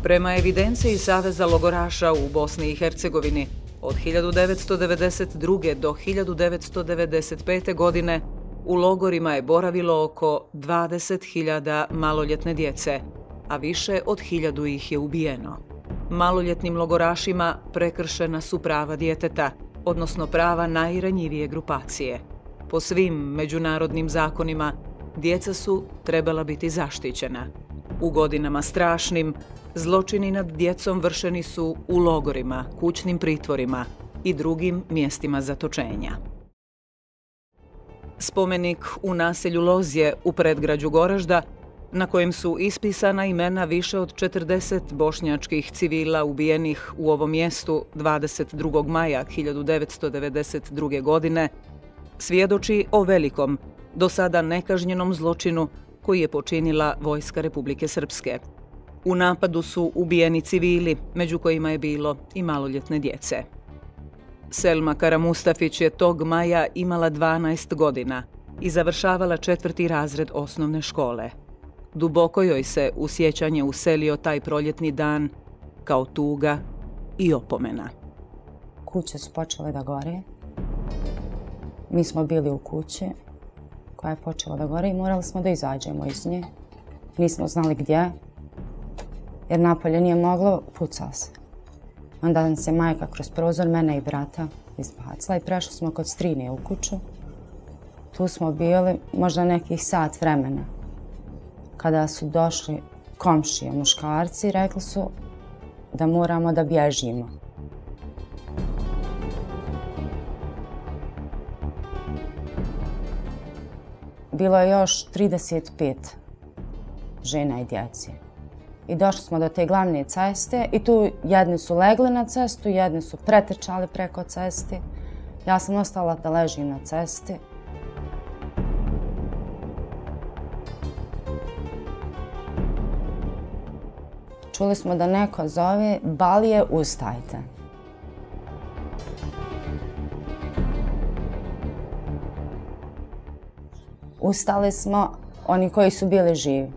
Prema evidenciji Saveza logoraša u Bosni i Hercegovini, od 1992. do 1995. godine u logorima je boravilo oko 20.000 maloljetne djece, a više od 1.000 ih je ubijeno. Maloljetnim logorašima prekršena su prava djeteta, odnosno prava najranjivije grupacije. Po svim međunarodnim zakonima, djeca su trebala biti zaštićena. U godinama strašnim, zločini nad djecom vršeni su u logorima, kućnim pritvorima i drugim mjestima zatočenja. Spomenik u naselju Lozje u predgrađu Goražda, na kojem su ispisana imena više od 40 bošnjačkih civila ubijenih u ovom mjestu 22. maja 1992. godine, svjedoči o velikom, do sada nekažnjenom zločinu koji je počinila Vojska Republike Srpske. U napadu su ubijeni civili, među kojima je bilo i maloljetne djece. Selma Karamustafić je tog maja imala 12 godina i završavala 4. razred osnovne škole. Duboko joj se u sjećanje uselio taj proljetni dan kao tuga i opomena. Kuće su počele da gore. Mi smo bili u kući koja je počela da gore i morali smo da izađemo iz nje. Nismo znali gdje, jer napolje nije moglo, pucao se. Onda nas je majka kroz prozor mene i brata izbacila i prešli smo kod strine u kuću. Tu smo bili možda nekih sat vremena. Kada su došli komšije, muškarci, rekli su da moramo da bježimo. Bilo je još 35 žena i djece. I došli smo do te glavne ceste i tu jedni su legli na cestu, jedni su pretrčali preko ceste. Ja sam ostala da ležim na cesti. Čuli smo da neko zove Balije, ustajte. Ustali smo oni koji su bili živi.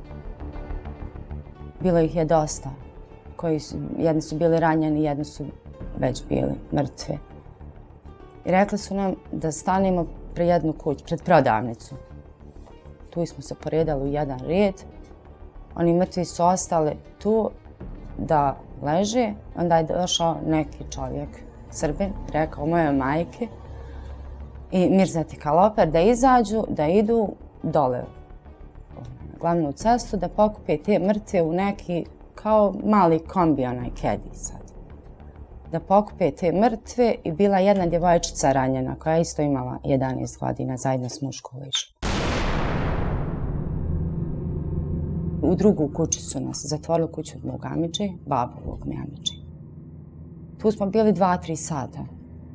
Bilo ih je dosta. Jedni su bili ranjeni, jedni su već bili mrtvi. I rekli su nam da stanemo pred jednu kuću, pred prodavnicu. Tu smo se poredali u jedan red. Oni mrtvi su ostali tu da leže. Onda je došao neki čovjek, Srbin, rekao mojoj majki i Mirzeti Kaloper da izađu, da idu dole na glavnu cestu, da pokupe te mrtve u neki kao mali kombi, onaj kedi sad. Da pokupe te mrtve i bila jedna djevojčica ranjena koja je isto imala 11 godina zajedno s muškom lišom. U drugu kuću su nas zatvorili, kuću od mog amidži, babovog mi amidži. Tu smo bili 2-3 sata.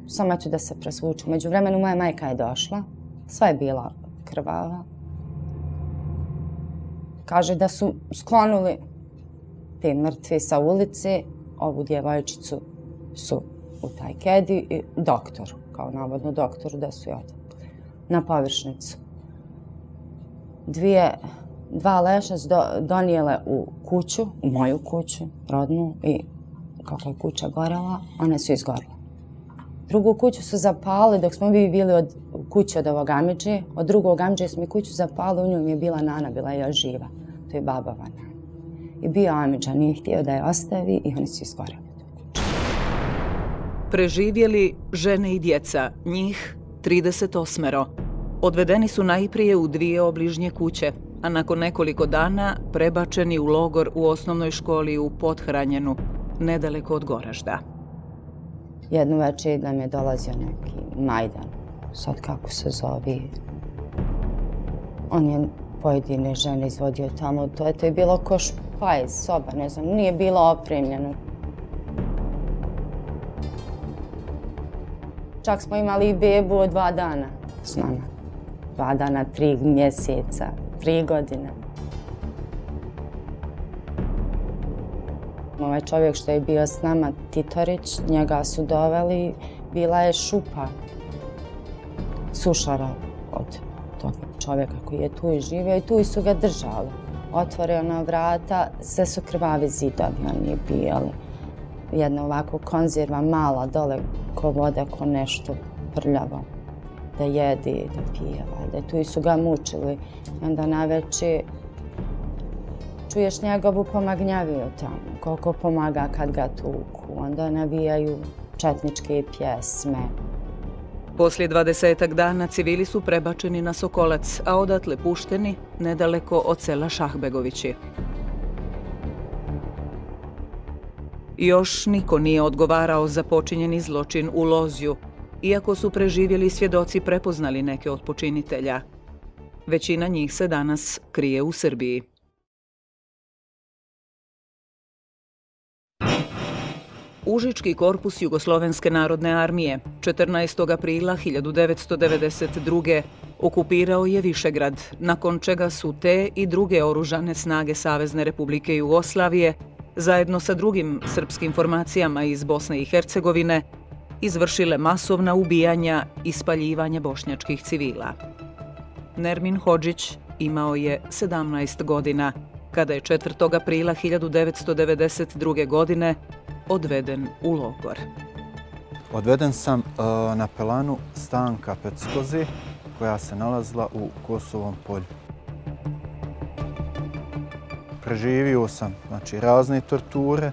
Samo eto da se presvuču. Među vremenu moja majka je došla. Sva je bila krvava. Kaže da su sklonuli te mrtve sa ulice. Ovu djevojčicu su u taj kedi i doktoru, kao navodno doktoru, da su je odvukli na površnicu. Dva leša su donijele u kuću, u moju kuću, rodnu, i kako je kuća gorela, one su izgorele. Drugu kuću su zapali dok smo mi bili u kući od ovog amidže. Od drugog amidže smo i kuću zapali, u njoj je bila nana, bila je još živa. To je babova nana. I bio amidža, nije htio da je ostavi i oni su izgoreli tu kuću. Preživjeli žene i djeca, njih 38. Odvedeni su najprije u 2 obližnje kuće, a nakon nekoliko dana prebačeni u logor u osnovnoj školi u Pothranjenu, nedaleko od Goražda. Jednu večer nam je dolazio neki Majdan, sad kako se zove. On je pojedine žene izvodio tamo, to je bilo ko špajz, soba, ne znam, nije bilo opremljeno. Čak smo imali i bebu od 2 dana s nama. 2 dana, 3 mjeseca, 3 godine. Ovaj čovjek što je bio s nama, Titorić, njega su doveli, bila je šupa sušara od tog čovjeka koji je tu i živio i tu su ga držali. otvore ona vrata, sve su krvavi zidovi oni bili. Jedna ovako konzerva mala dole ko voda, ko nešto prljavo. Da jedi, da pije, valjda. Tu su ga mučili. I onda naveče čuješ njegovu pomagnjaviju tamo, koliko pomaga kad ga tuku. Onda navijaju četničke pjesme. Poslije 20 dana civili su prebačeni na Sokolac, a odatle pušteni nedaleko od sela Šahbegovići. Još niko nije odgovarao za počinjeni zločin u Lozju, iako su preživjeli svjedoci prepoznali neke od počinitelja. Većina njih se danas krije u Srbiji. Užički korpus Jugoslovenske narodne armije 14. aprila 1992. okupirao je Višegrad, nakon čega su te i druge oružane snage Savezne Republike Jugoslavije, zajedno sa drugim srpskim formacijama iz Bosne i Hercegovine, izvršile masovna ubijanja i spaljivanje bošnjačkih civila. Nermin Hodžić imao je 17 godina, kada je 4. aprila 1992. godine odveden u logor. Odveden sam na pelanu Stanka Peckozi, koja se nalazila u Kosovom polju. Preživio sam razne torture.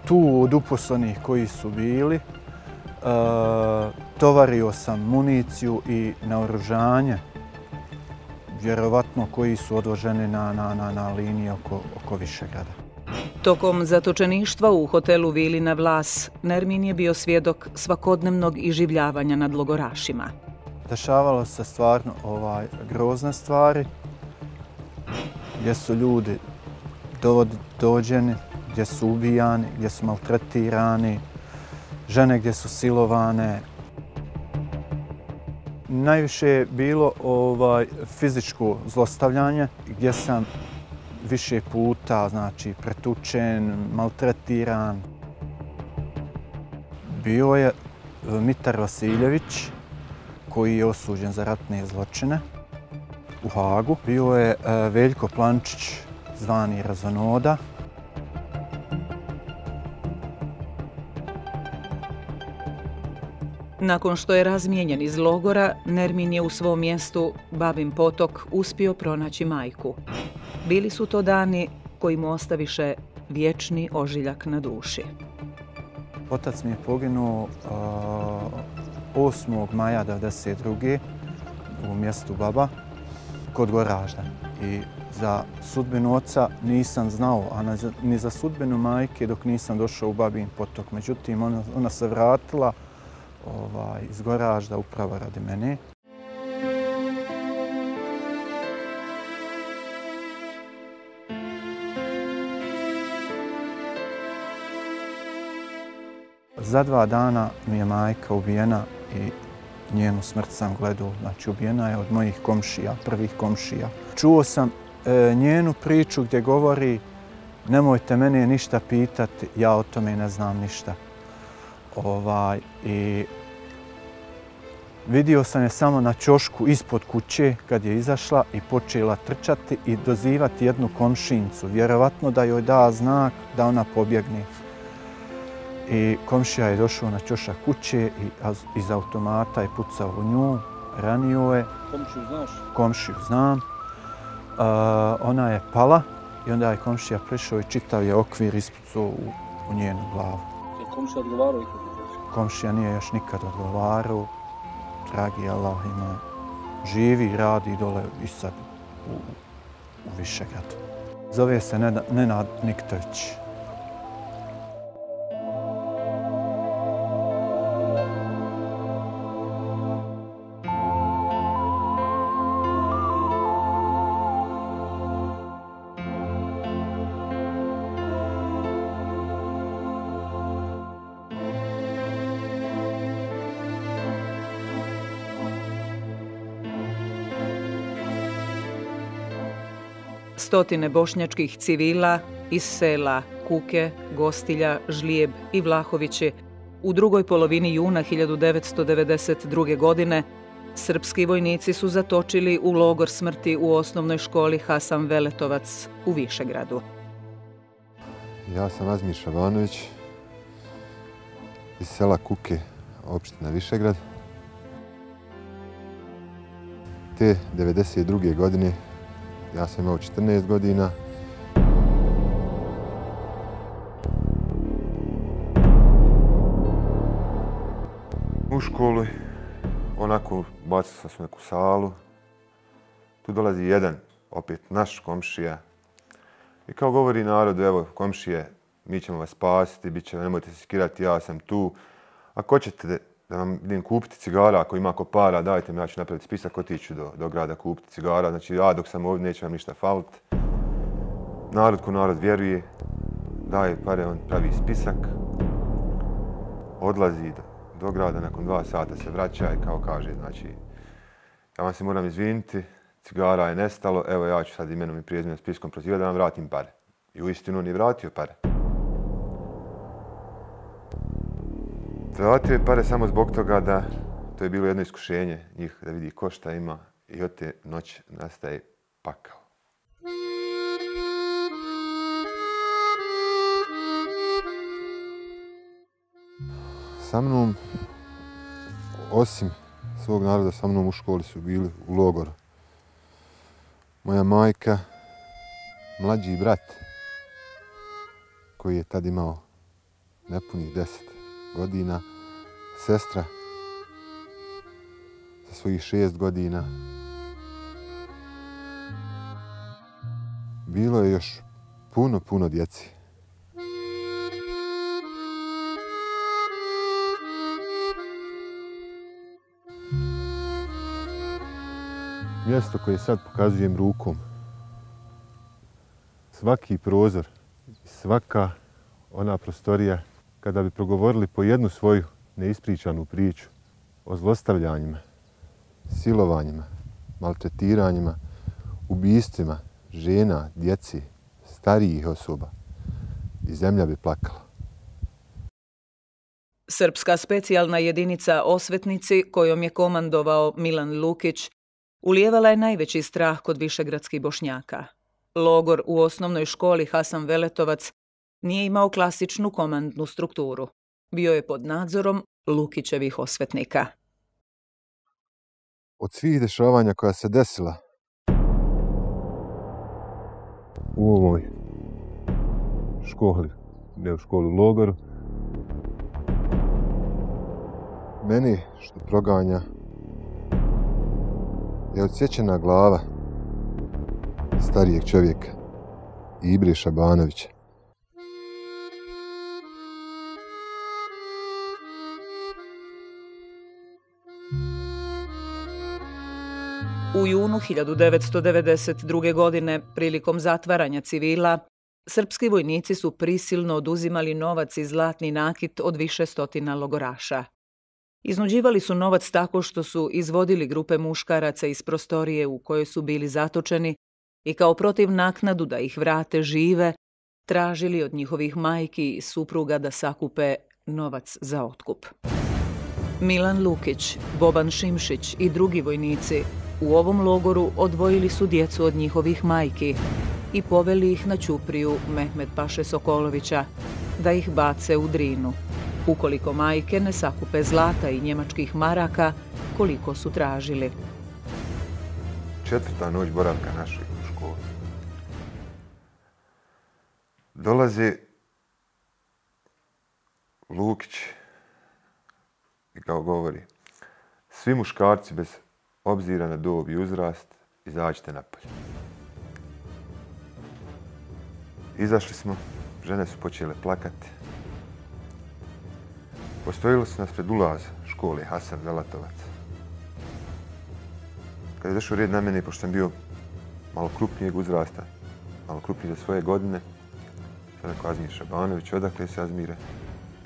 Tu od uposlenih koji su bili, tovario sam municiju i naoružanje, vjerovatno koji su odvoženi na liniji oko Višegrada. Tokom zatočeništva u hotelu Vilina Vlas, Nermin je bio svjedok svakodnevnog iživljavanja nad logorašima. Dešavalo se stvarno grozne stvari, gdje su ljudi dođeni, gdje su ubijani, gdje su maltretirani, žene gdje su silovane. Najviše je bilo fizičko zlostavljanje, gdje sam više puta pretučen, maltretiran. Bio je Mitar Vasiljević, koji je osuđen za ratne zločine u Hagu. Bio je Veljko Plančić, zvani Razonoda. Nakon što je razmijenjen iz logora, Nermin je u svom mjestu, Babin Potok, uspio pronaći majku. Bili su to dani koji mu ostaviše vječni ožiljak na duši. Otac mi je poginuo 8. maja 1992. u mjestu Baba kod Goražda. I za sudbinu oca nisam znao, a ni za sudbinu majke dok nisam došao u Babin Potok. Međutim, ona se vratila iz Goražda upravo radi mene. Za 2 dana mi je majka ubijena i njenu smrt sam gledao. Ubijena je od mojih komšija, prvih komšija. Čuo sam njenu priču gdje govori: nemojte mene ništa pitati, ja o tome ne znam ništa. I vidio sam je samo na ćošku ispod kuće kad je izašla i počela trčati i dozivati jednu komšincu, vjerovatno da joj da znak da ona pobjegne. I komšija je došao na ćošak kuće i iz automata je pucao u nju, ranio je. Komšiju znaš? Komšiju znam. Ona je pala i onda je komšija prišao i čitav je okvir ispucao u njenu glavu. Je komšija odgovarao ikad? Komšija nije još nikad odgovarao. Dragi Allah ima, živi i radi dole i sad u Višegradu. Zove se Nenad Niktović. Stotine bošnjačkih civila iz sela Kuke, Gostilja, Žlijeb i Vlahovići u drugoj polovini juna 1992. godine Srpski vojnici su zatočili u logor smrti u osnovnoj školi Hasan Veletovac u Višegradu. Ja sam Azmir Šabanović iz sela Kuke, opština Višegrad. Te 1992. godine, ja sam imao 14 godina. U školu, onako, bacio sam se u neku salu. Tu dolazi jedan, opet naš komšija. I kao govori narodu, evo, komšije, mi ćemo vas spasiti, nemojte se skirati, ja sam tu. Ako hoćete da vam idem kupiti cigara, ako ima ko para, dajte mi, ja ću napraviti spisak, otiću do grada kupiti cigara. Znači, ja dok sam ovdje neće vam ništa faliti. Narod ko narod vjeruje, daje pare, on pravi spisak. Odlazi do grada, nakon 2 sata se vraća i kao kaže, znači, ja vam se moram izviniti, cigara je nestalo, evo ja ću sad imenom i prezimenom spiskom prozivati da vam vratim pare. I uistinu on je vratio pare. Vratio je pare samo zbog toga da to je bilo jedno iskušenje njih da vidi ko šta ima i od te noći nastaje pakao. Sa mnom, osim svog naroda, sa mnom u školi su bili u logoru moja majka, mlađi brat koji je tad imao nepunih 10 godina, sestra sa svojih 6 godina. Bilo je još puno djeci. Mjesto koje sad pokazujem rukom, svaki prozor, svaka ona prostorija, kada bi progovorili po jednu svoju neispričanu priču o zlostavljanjima, silovanjima, maltretiranjima, ubistvima žena, djeci, starijih osoba, i zemlja bi plakala. Srpska specijalna jedinica Osvetnici, kojom je komandovao Milan Lukić, ulijevala je najveći strah kod višegradskih Bošnjaka. Logor u osnovnoj školi Hasan Veletovac nije imao klasičnu komandnu strukturu. Bio je pod nadzorom Lukićevih osvetnika. Od svih dešavanja koja se desila u ovoj školi, ne u školu, logoru, meni što proganja je odsječena glava starijeg čovjeka, Ibre Šabanovića. U junu 1992. godine, prilikom zatvaranja civila, srpski vojnici su prisilno oduzimali novac i zlatni nakit od više stotina logoraša. Iznuđivali su novac tako što su izvodili grupe muškaraca iz prostorije u kojoj su bili zatočeni i kao protiv naknadu da ih vrate žive, tražili od njihovih majki i supruga da sakupe novac za otkup. Milan Lukić, Boban Šimšić i drugi vojnici u ovom logoru odvojili su djecu od njihovih majki i poveli ih na ćupriju Mehmed Paše Sokolovića da ih bace u Drinu, ukoliko majke ne sakupe zlata i njemačkih maraka koliko su tražili. 4. noć boravka našeg u školi. Dolazi Lukić i kao govori: svi muškarci bez obzira na dob i uzrast, izađite napolje. Izašli smo, žene su počele plakati. Postojili su nas pred ulaz škole Hasan Veletovac. Kad je došao red na mene, pošto sam bio malo krupnijeg uzrasta, malo krupniji za svoje godine, sam rekao: Azmir Šabanović, odakle si, Azmire?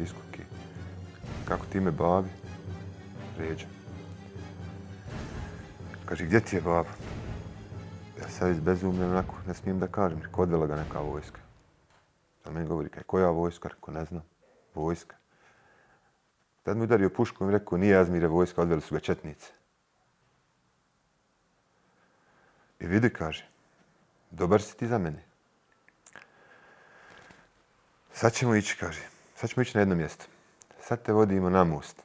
Iz Kuke. Kako ti ime, babi? Ređa. Kaže: gdje ti je baba? Ja sad izbezumljen, onako, ne smijem da kažem, odvela ga neka vojska. On meni govori: koja vojska? Rekao: ne znam, vojska. Tad mi udario puškom i rekao: nije Azmire vojska, odveli su ga četnice. I vidi, kaže, dobar si ti za mene. Sad ćemo ići, kaže, na jedno mjesto. Sad te vodimo na most.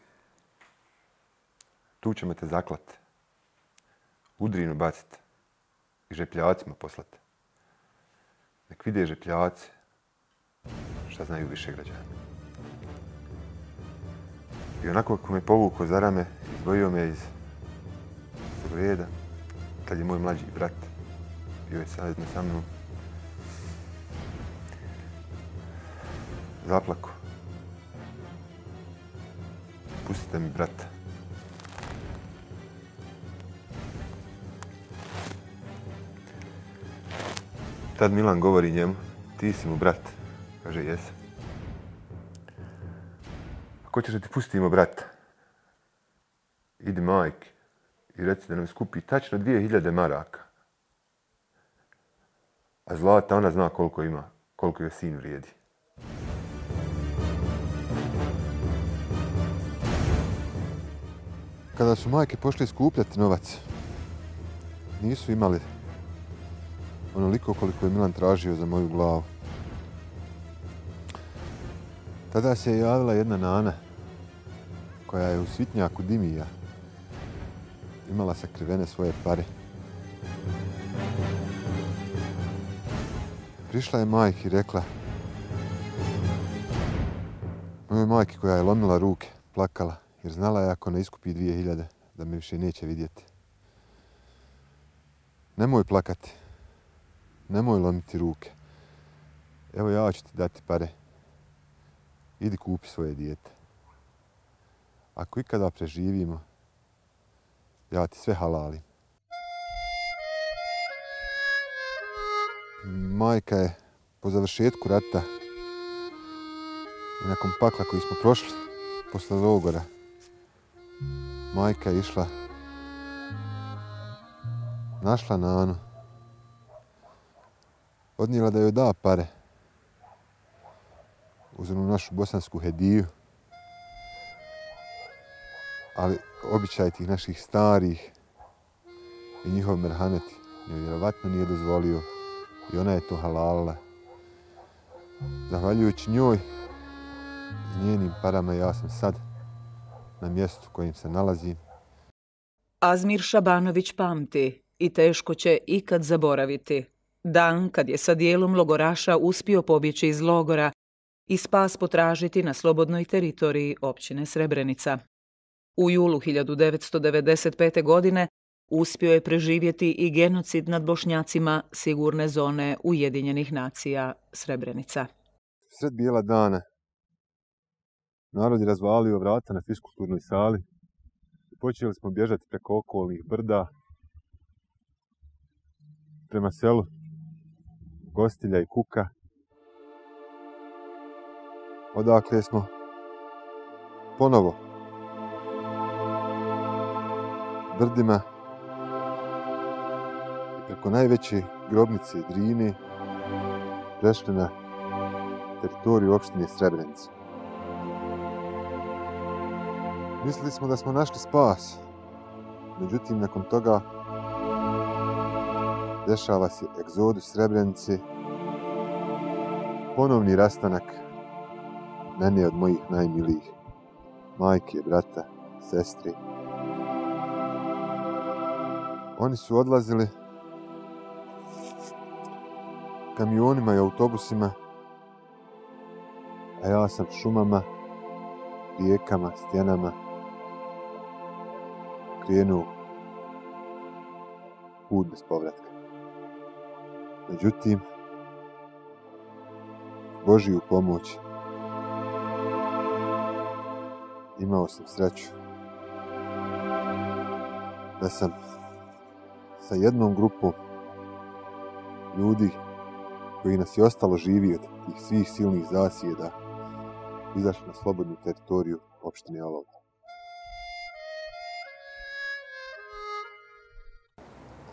Tu ćemo te zaklati. U Drinu baciti. I žepljacima poslati. Nek vide žepljaci šta znaju više građana. I onako kako me povukao za rame, izdvojio me iz tog reda, kad je moj mlađi brat bio je zajedno sa mnom, zaplako. Pustite mi brata. Tad Milan govori njemu, ti si mu brat. Kaže, jesam. Ako ćeš da ti pustimo brata, idi majke i reci da nam skupi tačno 2000 maraka. A Zlata, ona zna koliko ima, koliko joj sin vrijedi. Kada su majke pošle skupljati novac, nisu imali onoliko koliko je Milan tražio za moju glavu. Tada se je javila jedna nana koja je u Svitnjaku Dimija imala sakrivene svoje pare. Prišla je majki i rekla mojoj majki koja je lomila ruke, plakala, jer znala je ako ne iskupi 2000 da me više neće vidjeti. Nemoj plakati, nemoj lomiti ruke. Evo ja ću ti dati pare. Idi kupi svoje dijete. Ako ikada preživimo, ja ti sve halalim. Majka je po završetku rata i nakon pakla koji smo prošli posle logora, majka je išla, našla Nanu, odnijela da joj da pare uz onu našu bosansku hediju, ali običaj tih naših starih i njihov merhamet joj vjerovatno nije dozvolio i ona je to halalila. Zahvaljujući njoj i njenim parama ja sam sad na mjestu kojim se nalazim. Azmir Šabanović pamti i teško će ikad zaboraviti dan kad je sa dijelom logoraša uspio pobjeći iz logora i spas potražiti na slobodnoj teritoriji općine Srebrenica. U julu 1995. godine uspio je preživjeti i genocid nad Bošnjacima sigurne zone Ujedinjenih nacija Srebrenica. Sred bijela dana narod je razvalio vrata na fiskulturnoj sali i počeli smo bježati preko okolnih brda prema selu Gostilja i Kuka, odakle smo ponovo brdima i preko najveće grobnice Drine prešli na teritoriju opštine Srebrenica. Mislili smo da smo našli spas, međutim nakon toga dešava se egzodus Srebrenice, ponovni rastanak mene od mojih najmilijih, majke, brata, sestre. Oni su odlazili kamionima i autobusima, a ja sam šumama, rijekama, stjenama krenuo put bez povratka. Međutim, Božiju pomoć imao sam sreću da sam sa jednom grupom ljudi koji nas je ostalo živi od tih svih silnih zasjeda izašli na slobodnu teritoriju opštine Olovda.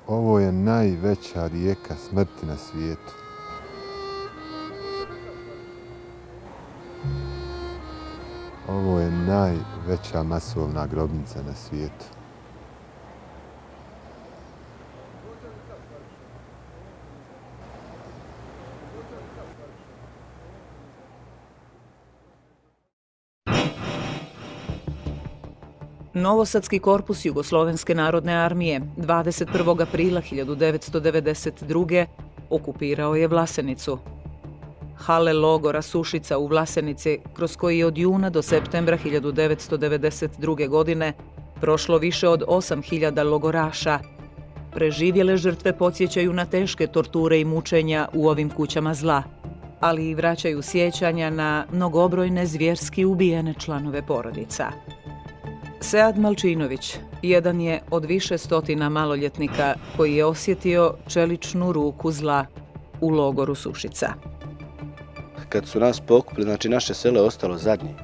Ovo je najveća rijeka smrti na svijetu. Ovo je najveća masovna grobnica na svijetu. Novosadski korpus Jugoslovenske narodne armije 21. aprila 1992. okupirao je Vlasenicu. Hale logora Sušica u Vlasenici, kroz koji je od juna do septembra 1992. godine prošlo više od 8.000 logoraša. Preživjele žrtve podsjećaju na teške torture i mučenja u ovim kućama zla, ali i vraćaju sjećanja na mnogobrojne zvjerski ubijene članove porodica. Sead Malčinović jedan je od više stotina maloljetnika koji je osjetio čeličnu ruku zla u logoru Sušica. Kad su nas pokupili, znači naše selo je ostalo zadnje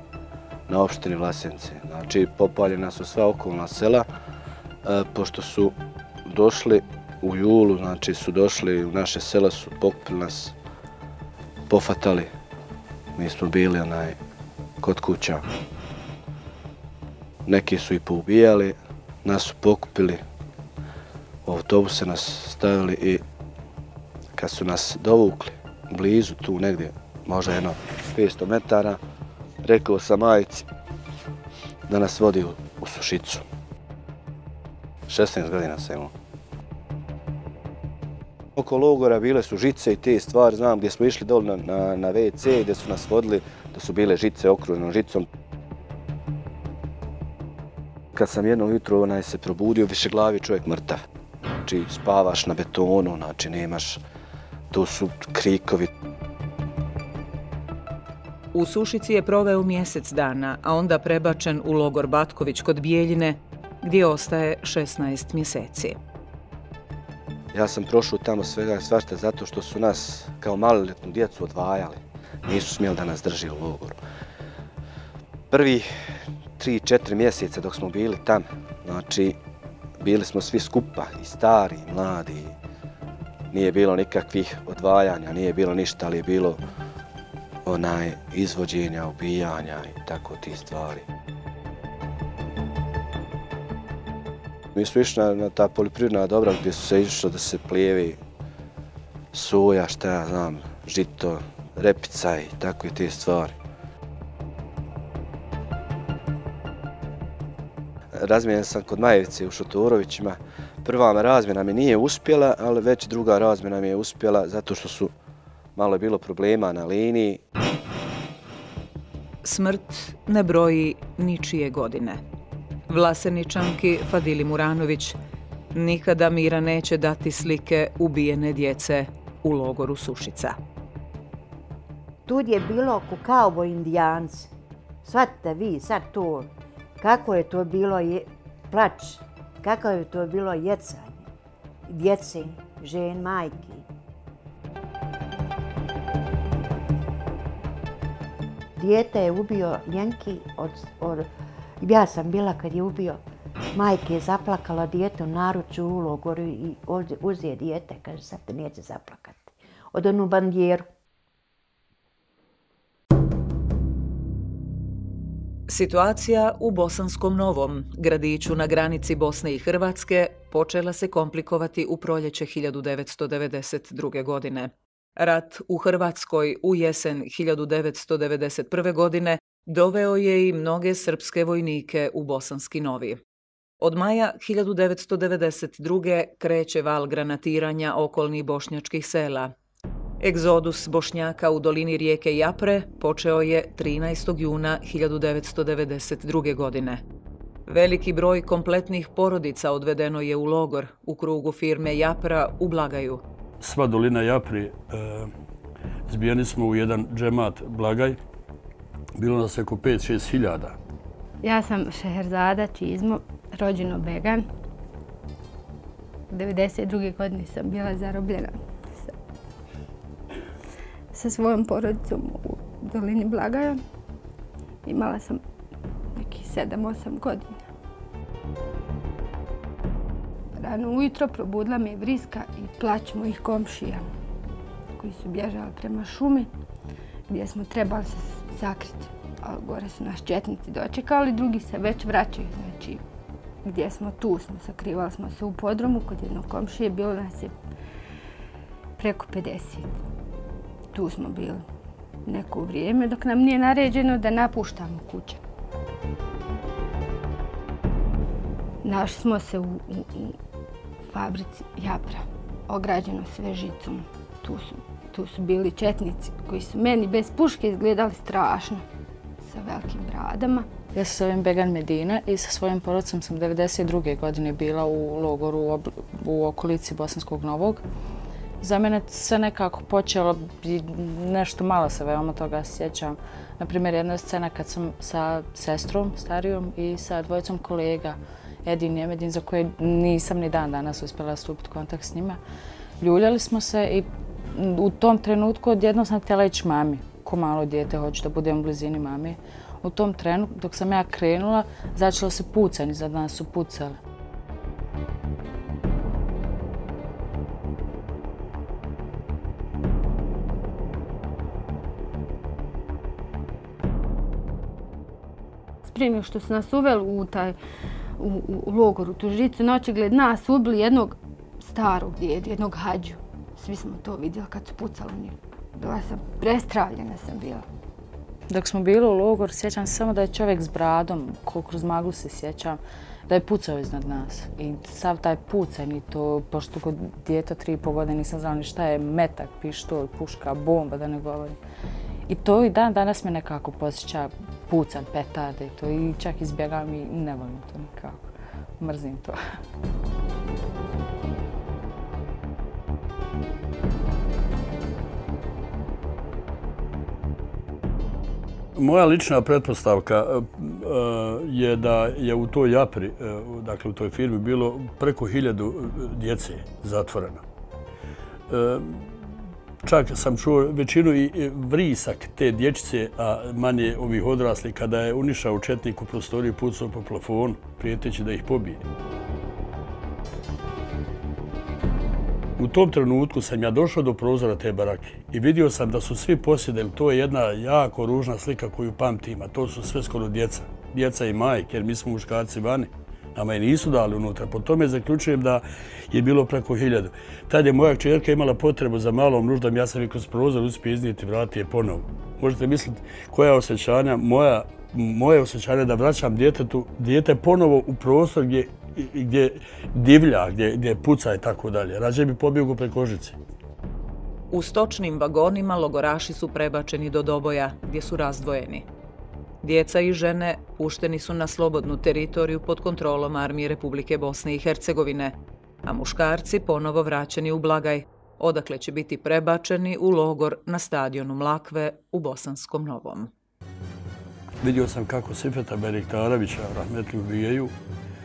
na opštini Vlasenice. Znači popaljena su sva okolna sela, pošto su došli u julu, znači su došli u naše sela, su pokupili nas, pofatali. Mi smo bili kod kuća. Neki su i poubijali, nas su pokupili, u autobuse nas stavili i kad su nas dovukli blizu tu negdje, možda jedno 500 metara, rekao sam majici da nas vodi u Sušicu. 16 godina sam imao. Oko logora bile su žice i te stvari, znam gdje smo išli dole na WC, gdje su nas vodili, da su bile žice okružene žicom. Kad sam jedno jutro se probudio, višeglavi čovjek mrtav. Znači spavaš na betonu, znači nemaš, to su krikovi. U Sušici je proveo mjesec dana, a onda prebačen u logor Batković kod Bijeljine, gdje ostaje 16 mjeseci. Ja sam prošao tamo svega i svašta zato što su nas kao maloljetnu djecu odvajali. Nisu smjeli da nas drži u logoru. Prvi 3-4 mjeseca dok smo bili tam, znači bili smo svi skupa, i stari, i mladi. Nije bilo nikakvih odvajanja, nije bilo ništa, ali je bilo izvođenja, ubijanja i tako ti stvari. Mi smo išli na ta poljoprivredna dobra gdje su se išlo da se plijevi soja, šta ja znam, žito, repica i tako i te stvari. Razmijenjen sam kod Majevice u Šotorovićima. Prva razmjena mi nije uspjela, ali već druga razmjena mi je uspjela zato što su malo je bilo problema na liniji. Smrt ne broji ničije godine. Vlaseničanki Fadili Muranović nikada mira neće dati slike ubijene djece u logoru Sušica. Tu je bilo oko kauboj indijanci. Shvatite vi sad to, kako je to bilo plač, kako je to bilo jecanje djece, žen, majki. Dijete je ubio Ljenki ja sam bila kad je ubio, majke je zaplakala dijete u naručju u logoru i uzije dijete, kaže sad te neće zaplakati. Od onu bandijeru. Situacija u Bosanskom Novom, gradiću na granici Bosne i Hrvatske, počela se komplikovati u proljeće 1992. godine. Rat u Hrvatskoj u jesen 1991. godine doveo je i mnoge srpske vojnike u Bosanski Novi. Od maja 1992. kreće val granatiranja okolnih bošnjačkih sela. Egzodus Bošnjaka u dolini rijeke Japre počeo je 13. juna 1992. godine. Veliki broj kompletnih porodica odvedeno je u logor u krugu firme Japra u Blagaju. Sva dolina Japri zbijeni smo u jedan džemat Blagaj. Bilo nas oko 5-6 hiljada. Ja sam Šeherzada Čizmo, rođeno Began. 1992. godine sam bila zarobljena sa svojom porodicom u dolini Blagaja. Imala sam nekih 7-8 godina. Rano ujutro probudila me vriska i plać mojih komšija koji su bježali prema šumi gdje smo trebali se sakriti. Ali gore su nas četnici dočekali, drugi se već vraćaju. Znači, gdje smo tu smo sakrivali smo se u podrumu kod jednog komšije, bilo nas je preko 50. Tu smo bili neko vrijeme dok nam nije naređeno da napuštamo kuće. Našli smo se u fabrici Jabra, ograđeno sve žicom. Tu su bili četnici koji su meni bez puške izgledali strašno, sa velikim bradama. Ja se zovem Began Medina i sa svojim porodicom sam 1992. godine bila u logoru u okolici Bosanskog Novog. Za mene se nekako počelo i nešto malo se veoma toga sjećam. Naprimjer, jedna scena kad sam sa sestrom starijom i sa dvojicom kolega, Edin i Emedin, za koje nisam ni dan danas uspjela stupiti kontakt s njima. Ljuljali smo se i u tom trenutku odjednom sam htjela ići mami. Ko malo dijete, hoću da budem u blizini mami. U tom trenu, dok sam ja krenula, začelo se pucanje, za nas su pucali. Prije nego što su nas uveli u logor, u tu žicu, na očigled nas ubili jednog starog djeda, jednog hađu. Svi smo to vidjeli kad su pucali u njih. Bila sam, prestravljena sam bila. Dok smo bili u logoru, sjećam se samo da je čovjek s bradom, kroz maglu se sjećam, da je pucao iznad nas. I sav taj pucanj i to, pošto kod djeta 3,5 godine nisam znala ni šta je metak, pištolj, puška, bomba, da ne govorim. I to i dan danas me nekako posjeća pucan, petarde i to. I čak izbjegam i ne volim to nikako. Mrzim to. Moja lična pretpostavka je da je u toj Japri, dakle u toj firmi, bilo preko 1000 djece zatvoreno. Čak sam čuo većinu i vrisak te dječice, a manje ovih odraslih, kada je unišao četnik u prostoriju, pucao po plafonu, prijeteći da ih pobije. U tom trenutku sam ja došao do prozora te barake i vidio sam da su svi posjedili. To je jedna jako ružna slika koju pamtim, a to su sve skoro djeca. Djeca i majke, jer mi smo muškarci vani. Nama je nisu dali unutra. Po tome zaključujem da je bilo preko 1000. Tad je moja kćerka imala potrebu za malom nuždom, ja sam i kroz prozor uspio iznijeti i vratiti je ponovo. Možete misliti koja osjećanja, moje osjećanje da vraćam dijete ponovo u prostor gdje divlja, gdje puca i tako dalje. Rađe bi pobjegu preko žice. U stočnim vagonima logoraši su prebačeni do Doboja, gdje su razdvojeni. Djeca i žene pušteni su na slobodnu teritoriju pod kontrolom Armije Republike Bosne i Hercegovine, a muškarci ponovo vraćeni u Blagaj, odakle će biti prebačeni u logor na stadionu Mlakve u Bosanskom Novom. Vidio sam kako Sifeta Beriktarevića rahmetli ubijaju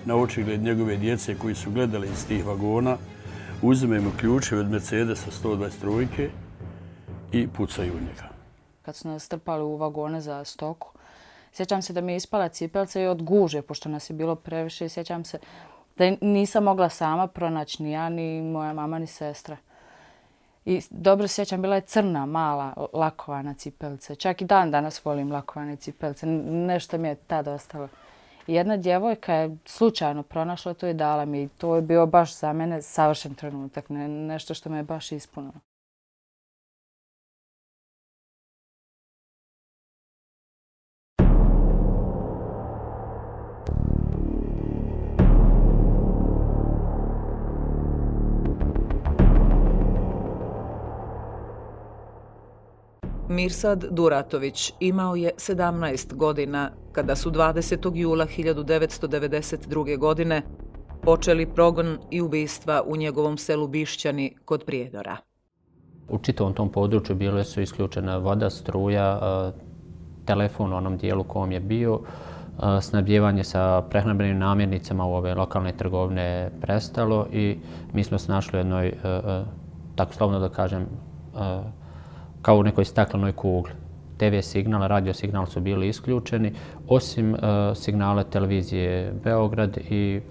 na očigled njegove djece koji su gledali iz tih vagona, uzimaju mu ključeve od Mercedesa 123 i pucaju u njega. Kad su nas strpali u vagone za stoku, sjećam se da mi je ispala cipelca i od guže, pošto nas je bilo previše. Sjećam se da nisam mogla sama pronaći ni ja, ni moja mama, ni sestra. I dobro sjećam, bila je crna, mala, lakovana cipelca. Čak i dan danas volim lakovane cipelce. Nešto mi je tada ostalo. Jedna djevojka je slučajno pronašla to i dala mi. To je bio baš za mene savršen trenutak, nešto što me je baš ispunilo. Mirsad Duratović imao je 17 godina kada su 20. jula 1992. godine počeli progon i ubistva u njegovom selu Bišćani kod Prijedora. U čitavom tom području bile su isključena voda, struja, telefon u onom dijelu kom je bio, snabdijevanje sa prehrambenim namirnicama u ove lokalne trgovine prestalo i mi smo se našli u jednoj, tako slovno da kažem, kao u nekoj staklenoj kugli. TV signal, radio signal su bili isključeni, osim signala televizije Beograd i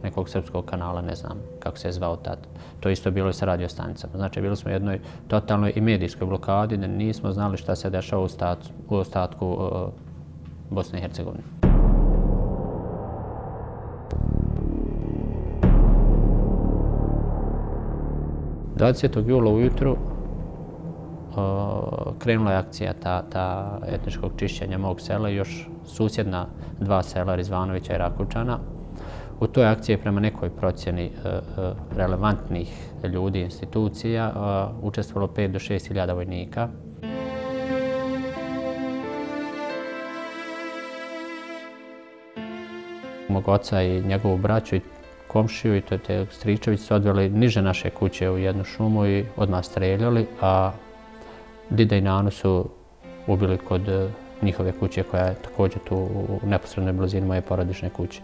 nekog srpskog kanala, ne znam kako se je zvao tad. To isto bilo i sa radiostanicama. Znači, bili smo u jednoj totalnoj i medijskoj blokadi, da nismo znali šta se dešava u ostatku Bosne i Hercegovine. Jula ujutru krenula je akcija ta etničkog čišćenja mog sela i još susjedna 2 sela, Rizvanovića i Rakučana. U toj akciji prema nekoj procjeni relevantnih ljudi i institucija učestvovalo 5 do 6 hiljada vojnika. Mog oca i njegovu braću i komšiju i te stričević su odveli niže naše kuće u jednu šumu i odmah streljali, a dida i nanu su ubili kod njihove kuće koja je također tu u neposrednoj blizini moje porodične kuće.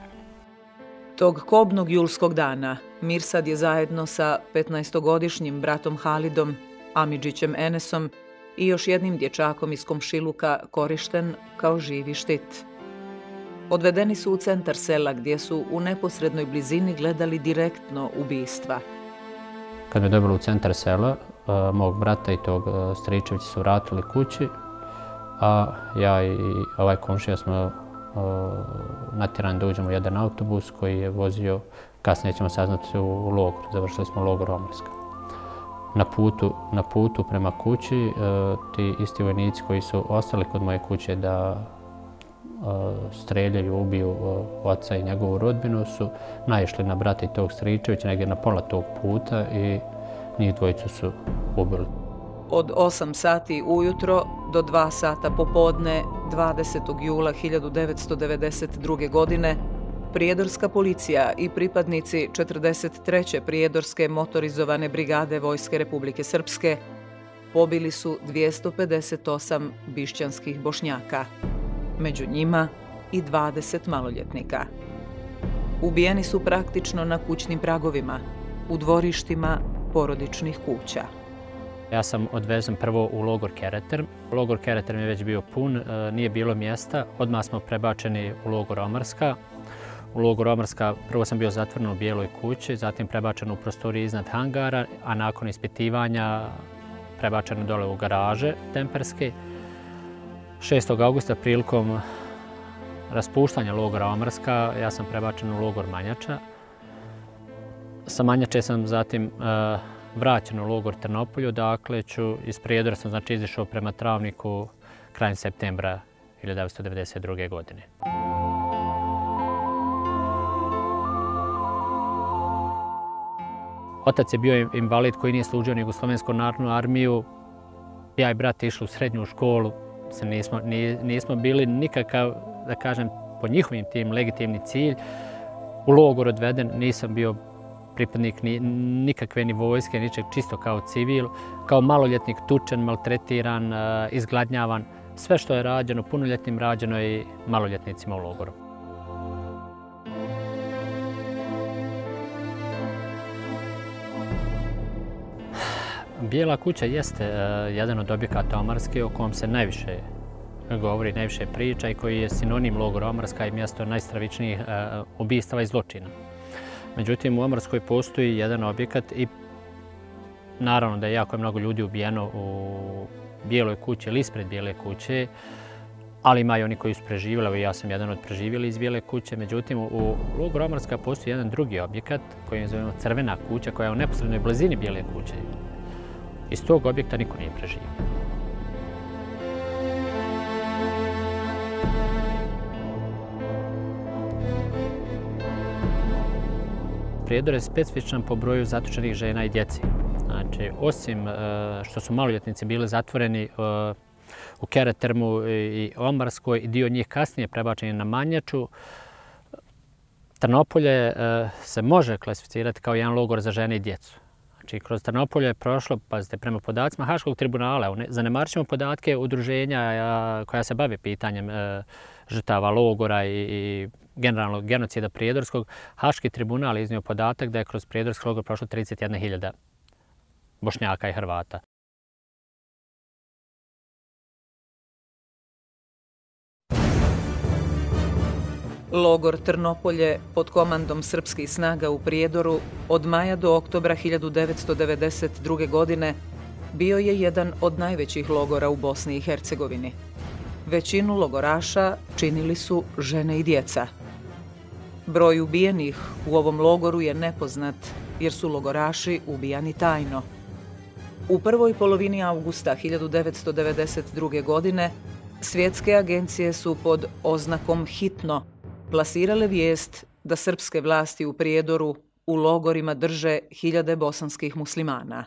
Tog kobnog julskog dana Mirsad je zajedno sa 15-godišnjim bratom Halidom, Amidžićem Enesom i još jednim dječakom iz komšiluka korišten kao živi štit. Odvedeni su u centar sela gdje su u neposrednoj blizini gledali direktno ubistva. Kad me dobili u centar sela, mog brata i tog stričevića su vratili kući, a ja i ovaj komšija smo natjerani da uđemo u jedan autobus koji je vozio, kasnije ćemo saznati, u logor. Završili smo logor Omarska. Na putu prema kući ti isti vojnici koji su ostali kod moje kuće da streljaju, ubiju oca i njegovu rodbinu su naišli na brata i tog stričevića negdje na pola tog puta i njih dvojicu su ubili. Od 8 sati ujutro do 2 sata popodne 20. jula 1992. godine prijedorska policija i pripadnici 43. prijedorske motorizovane brigade Vojske Republike Srpske pobili su 258 bišćanskih Bošnjaka, među njima i 20 maloljetnika. Ubijeni su praktično na kućnim pragovima, u dvorištima porodičnih kuća. Ja sam odvezen prvo u logor Kereter. Logor Kereter mi je već bio pun, nije bilo mjesta. Odmah smo prebačeni u logor Omarska. U logoru Omarska prvo sam bio zatvoren u Bijeloj kući, zatim prebačen u prostorije iznad hangara, a nakon ispitivanja prebačen dole u garaže temperske. 6. augusta prilikom raspuštanja logora Omarska ja sam prebačen u logor Manjača. Sa Manjače sam zatim vraćen u logor Trnopolju, dakle iz Prijedora sam izišao prema Travniku krajem septembra 1992. godine. Otac je bio invalid koji nije služio ni Jugoslovensku narodnu armiju. Ja i brat išli u srednju školu. Nismo bili nikakav, da kažem, po njihovim tim legitimni cilj. U logor odveden, nisam bio pripadnik nikakve ni vojske, ničeg, čisto kao civil. Kao maloljetnik tučen, maltretiran, izgladnjavan. Sve što je rađeno punoljetnim rađeno i maloljetnicima u logoru. Bijela kuća jeste jedan od objekata Omarske o kojem se najviše govori, najviše priča i koji je sinonim logora Omarska i mjesto najstravičnijih ubistava i zločina. Međutim, u Omarskoj postoji jedan objekat i naravno da je jako mnogo ljudi ubijeno u Bijeloj kući ili ispred Bijele kuće, ali ima i oni koji su preživjeli, ja sam jedan od preživjeli iz Bijele kuće. Međutim, u logoru Omarska postoji jedan drugi objekat koji je zovemo Crvena kuća koja je u neposrednoj blizini Bijele kuće. Iz tog objekta niko nije preživio. Prijedor je specifičan po broju zatočenih žena i djeci. Znači, osim što su maloljetnici bili zatvoreni u Keretermu i Omarskoj i dio njih kasnije prebačeni na Manjaču, Trnopolje se može klasificirati kao jedan logor za žene i djecu. Znači, kroz Trnopolje je prošlo, pazite, prema podacima Haškog tribunala, zanemarit ćemo podatke udruženja koja se bave pitanjem žrtava logora i generalnog genocida prijedorskog. Haški tribunal je iznio podatak da je kroz prijedorski logor prošlo 31.000 Bošnjaka i Hrvata. Logor Trnopolje pod komandom srpskih snaga u Prijedoru od maja do oktobra 1992. godine bio je jedan od najvećih logora u Bosni i Hercegovini. Većinu logoraša činili su žene i djeca. Broj ubijenih u ovom logoru je nepoznat jer su logoraši ubijani tajno. U prvoj polovini augusta 1992. godine svjetske agencije su pod oznakom hitno plasirale vijest da srpske vlasti u Prijedoru u logorima drže hiljade bosanskih muslimana.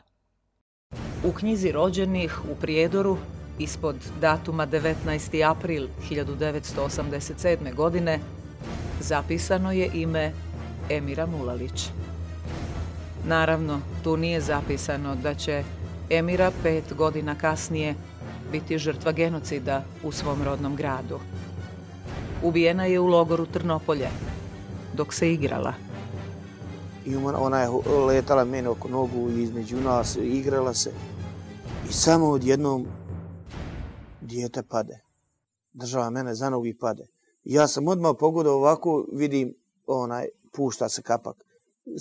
U knjizi rođenih u Prijedoru ispod datuma 19. april 1987. godine zapisano je ime Emira Mulalić. Naravno, tu nije zapisano da će Emira 5 godina kasnije biti žrtva genocida u svom rodnom gradu. Ubijena je u logoru Trnopolje, dok se igrala. I ona je letala meni oko nogu između nas, igrala se. I samo odjednom dijete pade. Država mene za nogu i pade. I ja sam odmah pogledao ovako, vidim, pušta se kapak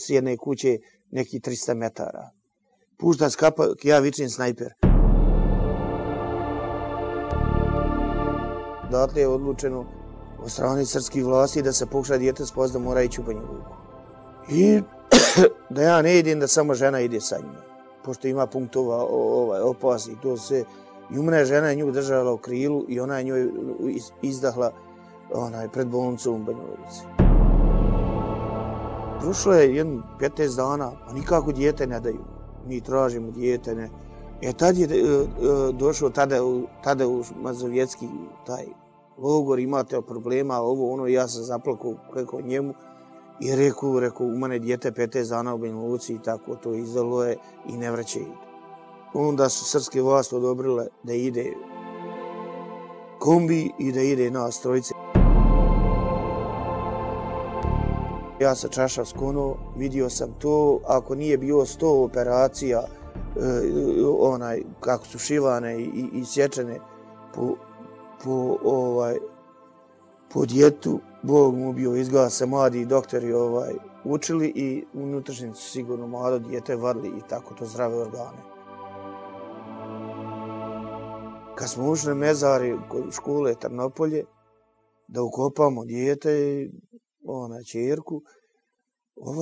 s jedne kuće neki 300 metara. Pušta se kapak, ja vičem snajper. Odatle je odlučeno od strane srpskih vlasti da se pokuša dijete spoznati da mora ići u Banja Luku. I da ja ne idem, da samo žena ide sa njima. Pošto ima punktova opasnih, to sve. I umna je žena nju držala u krilu i ona je njoj izdahla pred bolnicom u Banja Luci. Prošlo je jedno 15 dana, a nikako dijete ne daju. Mi tražimo dijete, ne. Tad je došao Tadeuš Mazovjetski, taj logor, imate problema, ovo, ono, ja sam zaplakao preko njemu i rekao, u mene dijete 15 dana u Banja Luci i tako to izdalo je i ne vraćaju. Onda su srpske vlasti odobrile da ide kombi i da ide nas trojice. Ja sam čašav skonuo, vidio sam to, ako nije bilo 100 operacija, kako su šivane i sječene po djetu, Bog mu bio izgasa, mladi doktori učili i unutrašnjicu sigurno mlado dijete vadili i tako to zdrave organe. Kad smo ušli mezari kod škole Trnopolje, da ukopamo dijete i ćerku,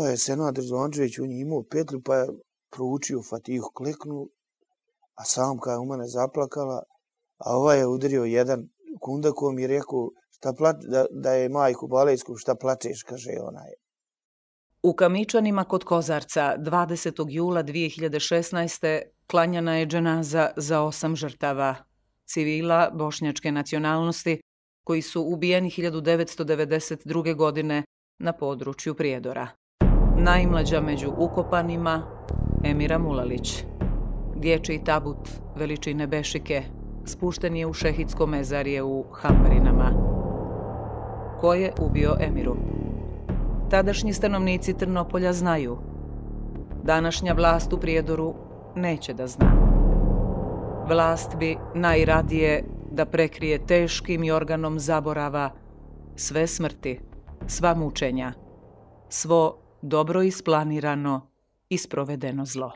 je Senad Rizvančević, on je imao petlju pa je proučio Fatihu, kliknuo, a Samka je u mene zaplakala, a je udario jedan kundakom i rekao da je majku Balejsku, šta plačeš, kaže ona je. U Kamičanima kod Kozarca 20. jula 2016. klanjana je dženaza za 8 žrtava, civila bošnjačke nacionalnosti, koji su ubijeni 1992. godine na području Prijedora. Najmlađa među ukopanima Emira Mulalić. Dječji tabut veličine bešike spušten je u šehidsko mezarje u Hambarinama. Ko je ubio Emiru? Tadašnji stanovnici Trnopolja znaju. Današnja vlast u Prijedoru neće da zna. Vlast bi najradije da prekrije teškim jorganom zaborava sve smrti, sva mučenja, svo dobro isplanirano i sprovedeno zlo.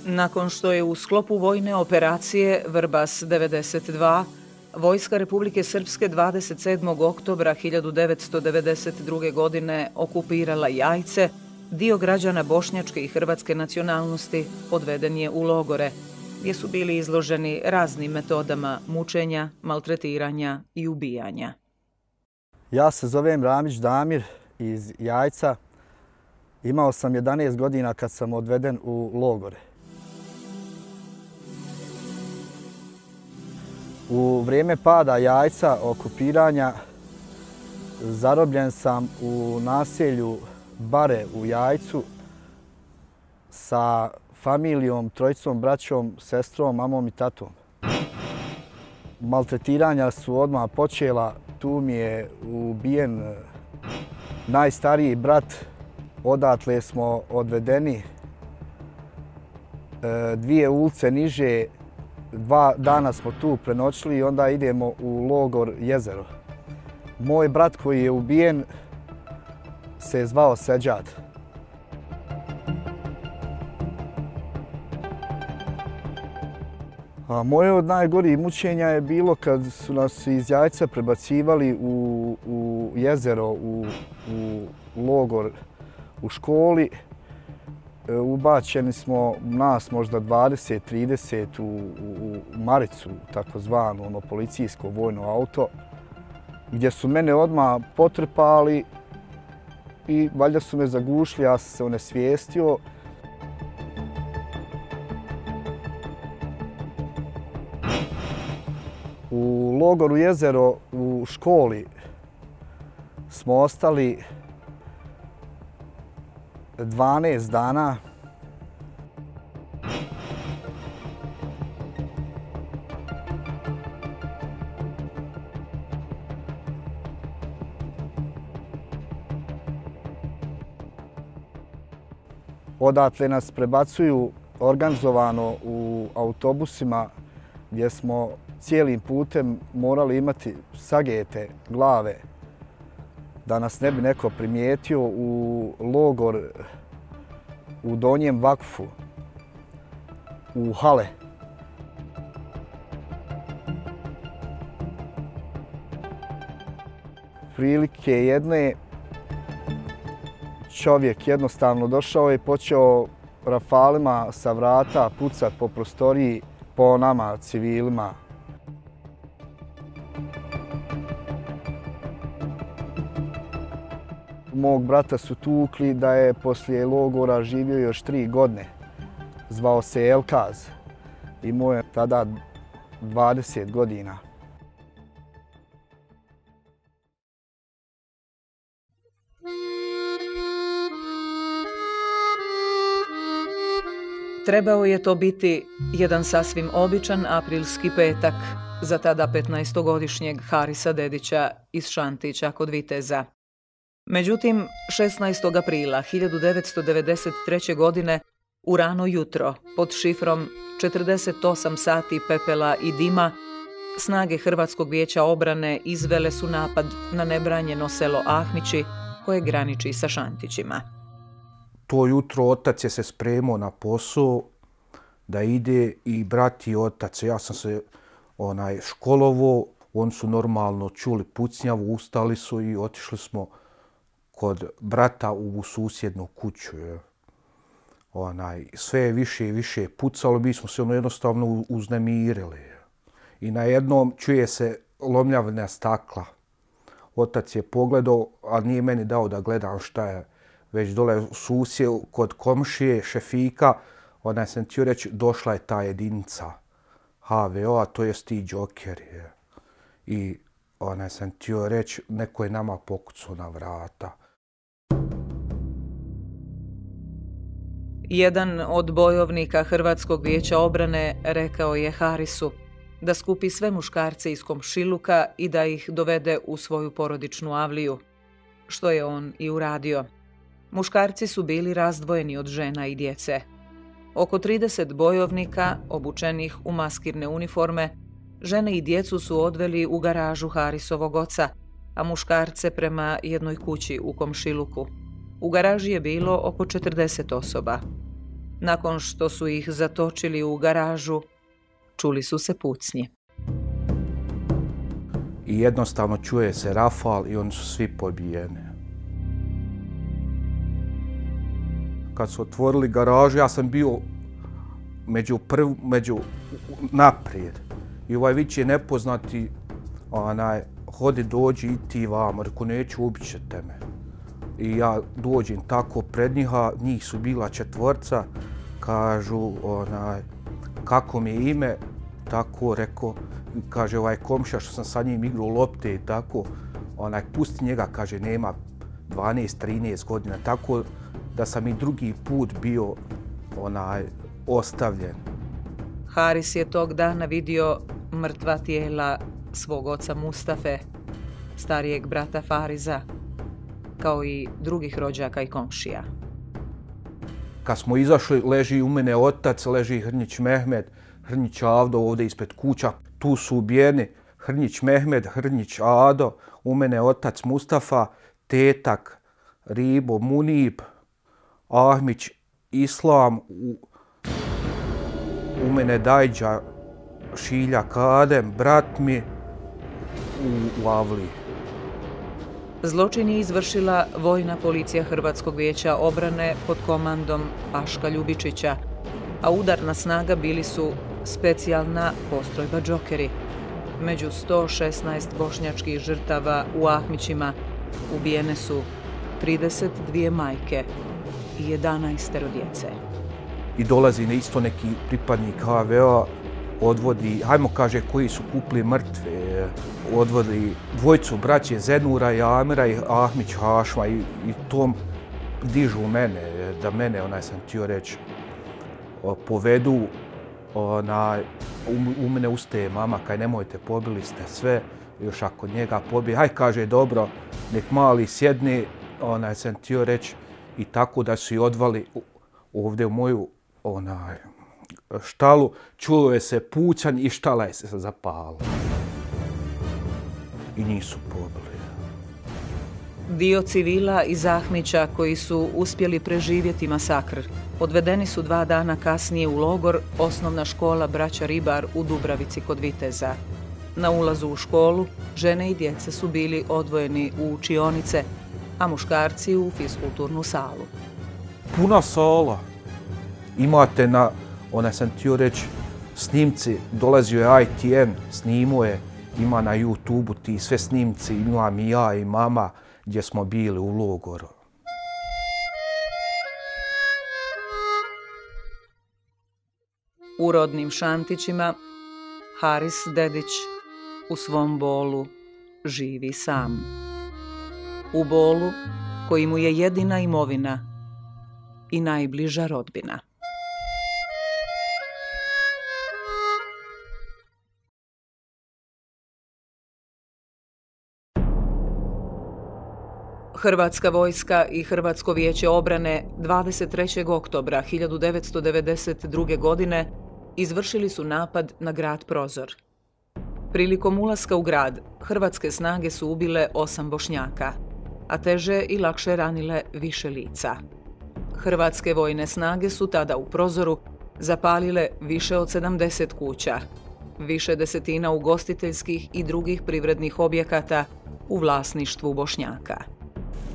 Nakon što je u sklopu vojne operacije Vrbas 92 Vojska Republike Srpske 27. oktobra 1992. godine okupirala Jajce, dio građana bošnjačke i hrvatske nacionalnosti odveden je u logore, gdje su bili izloženi raznim metodama mučenja, maltretiranja i ubijanja. Ja se zovem Ramić Damir iz Jajca. Imao sam 11 godina kad sam odveden u logore. U vrijeme pada Jajca, okupiranja, zarobljen sam u naselju Bare u Jajcu sa familijom, trojicom, braćom, sestrom, mamom i tatom. Maltretiranja su odmah počela. Tu mi je ubijen najstariji brat. Odatle smo odvedeni 2 ulice niže. 2 dana smo tu prenoćili i onda idemo u logor Jezero. Moj brat koji je ubijen se je zvao Seđad. A moje od najgorih mučenja je bilo kad su nas iz Jajca prebacivali u Jezero, u logor u školi. Ubačeni smo nas možda 20-30 u Maricu, takozvano ono policijsko vojno auto, gdje su mene odmah potrpali i valjda su me zagušili, ja sam se onesvijestio. U logoru Jezero u školi smo ostali 12 dana. Odatle nas prebacuju organizovano u autobusima gdje smo cijelim putem morali imati sagete glave da nas ne bi neko primijetio, u logor u Donjem Vakfu, u Hale. Prilike jedne čovjek jednostavno došao i počeo rafalima sa vrata pucat po prostoriji po nama, civilima. Mog brata su tukli da je poslije logora živio još 3 godine. Zvao se Elkaz. Imao je tada 20 godina. Trebao je to biti jedan sasvim običan aprilski petak za tada 15-godišnjeg Harisa Dedića iz Šantića kod Viteza. Međutim, 16. aprila 1993. godine u rano jutro pod šifrom 48 sati pepela i dima snage Hrvatskog vijeća obrane izvele su napad na nebranjeno selo Ahmići koje graniči sa Šantićima. To jutro otac je se spremao na posao da ide i brat i otac. Ja sam se školovao, oni su normalno čuli pucnjavu, ustali su i otišli smo kod brata u susjednu kuću. Sve je više i više pucalo, mi smo se jednostavno uznemirili. I na jednom čuje se lomljavina stakla. Otac je pogledao, a nije meni dao da gledam šta je. Već dole u susjed kod komšije, šefika, sam htio reći, došla je ta jedinica HVO-a, to je ti džokeri. I sam htio reći, neko je nama pokucao na vrata. Jedan od bojovnika Hrvatskog vijeća obrane rekao je Harisu da skupi sve muškarce iz komšiluka i da ih dovede u svoju porodičnu avliju, što je on i uradio. Muškarci su bili razdvojeni od žena i djece. Oko 30 bojovnika, obučenih u maskirne uniforme, žene i djecu su odveli u garažu Harisovog oca, a muškarce prema jednoj kući u komšiluku. U garaži je bilo oko 40 osoba. Nakon što su ih zatočili u garažu, čuli su se pucnji. I jednostavno čuje se rafal i oni su svi pobijeni. Kad su otvorili garažu, ja sam bio među naprijed. I ovaj vić je nepoznati, hodi, dođi i ti vamo. Reku, neću, ubit ćete me. I ja dođem tako pred njih su bila 4, kažu, kako mi je ime, tako rekao, kaže ovaj komšija što sam sa njim igrao lopte i tako, pusti njega, kaže, nema 12-13 godina, tako da sam i drugi put bio ostavljen. Haris je tog dana vidio mrtva tijela svog oca Mustafe, starijeg brata Fariza, kao i drugih rođaka i komšija. Kad smo izašli, leži u mene otac, leži Hrnić Mehmed, Hrnić Avdo ovdje ispred kuća. Tu su ubijeni Hrnić Mehmed, Hrnić Ado, u mene otac Mustafa, tetak Ribo Munib, Ahmić Islam, u mene Dajđa Šilja Kadem, brat mi u avliji. Zločin je izvršila Vojna policija Hrvatskog vijeća obrane pod komandom Paška Ljubičića, a udarna snaga bili su specijalna postrojba Džokeri. Među 116 bošnjačkih žrtava u Ahmićima ubijene su 32 majke i 11 djece. I dolazi isto neki pripadnik HVO, odvodi, hajmo kaže, koji su kupili mrtve, odvodi dvojcu braće Zenura i Amira i Ahmić Hašma i to dižu mene, da mene, sam htio reći, povedu, u mene ustaje mama, kaj nemojte, pobili ste sve, još ako njega pobije, haj kaže, dobro, nek mali sjedne, sam htio reći, i tako da su i odvali ovdje u moju štalu, čulo je se pucanj i štala je se zapala. I nisu pobili. Dio civila iz Ahmića koji su uspjeli preživjeti masakr odvedeni su 2 dana kasnije u logor Osnovna škola Braća Ribar u Dubravici kod Viteza. Na ulazu u školu žene i djeca su bili odvojeni u učionice, a muškarci u fiskulturnu salu. Puna sala. Imate sam htio reći, snimci, dolazio je ITN, snimao je, ima na YouTube-u ti sve snimci, imam i ja i mama gdje smo bili u logoru. U rodnim Šantićima Haris Dedić u svom bolu živi sam. U bolu koji mu je jedina imovina i najbliža rodbina. Hrvatska vojska i Hrvatsko vijeće obrane 23. oktobra 1992. godine izvršili su napad na grad Prozor. Prilikom ulaska u grad, hrvatske snage su ubile 8 Bošnjaka, a teže i lakše ranile više lica. Hrvatske vojne snage su tada u Prozoru zapalile više od 70 kuća, više desetina ugostiteljskih i drugih privrednih objekata u vlasništvu Bošnjaka.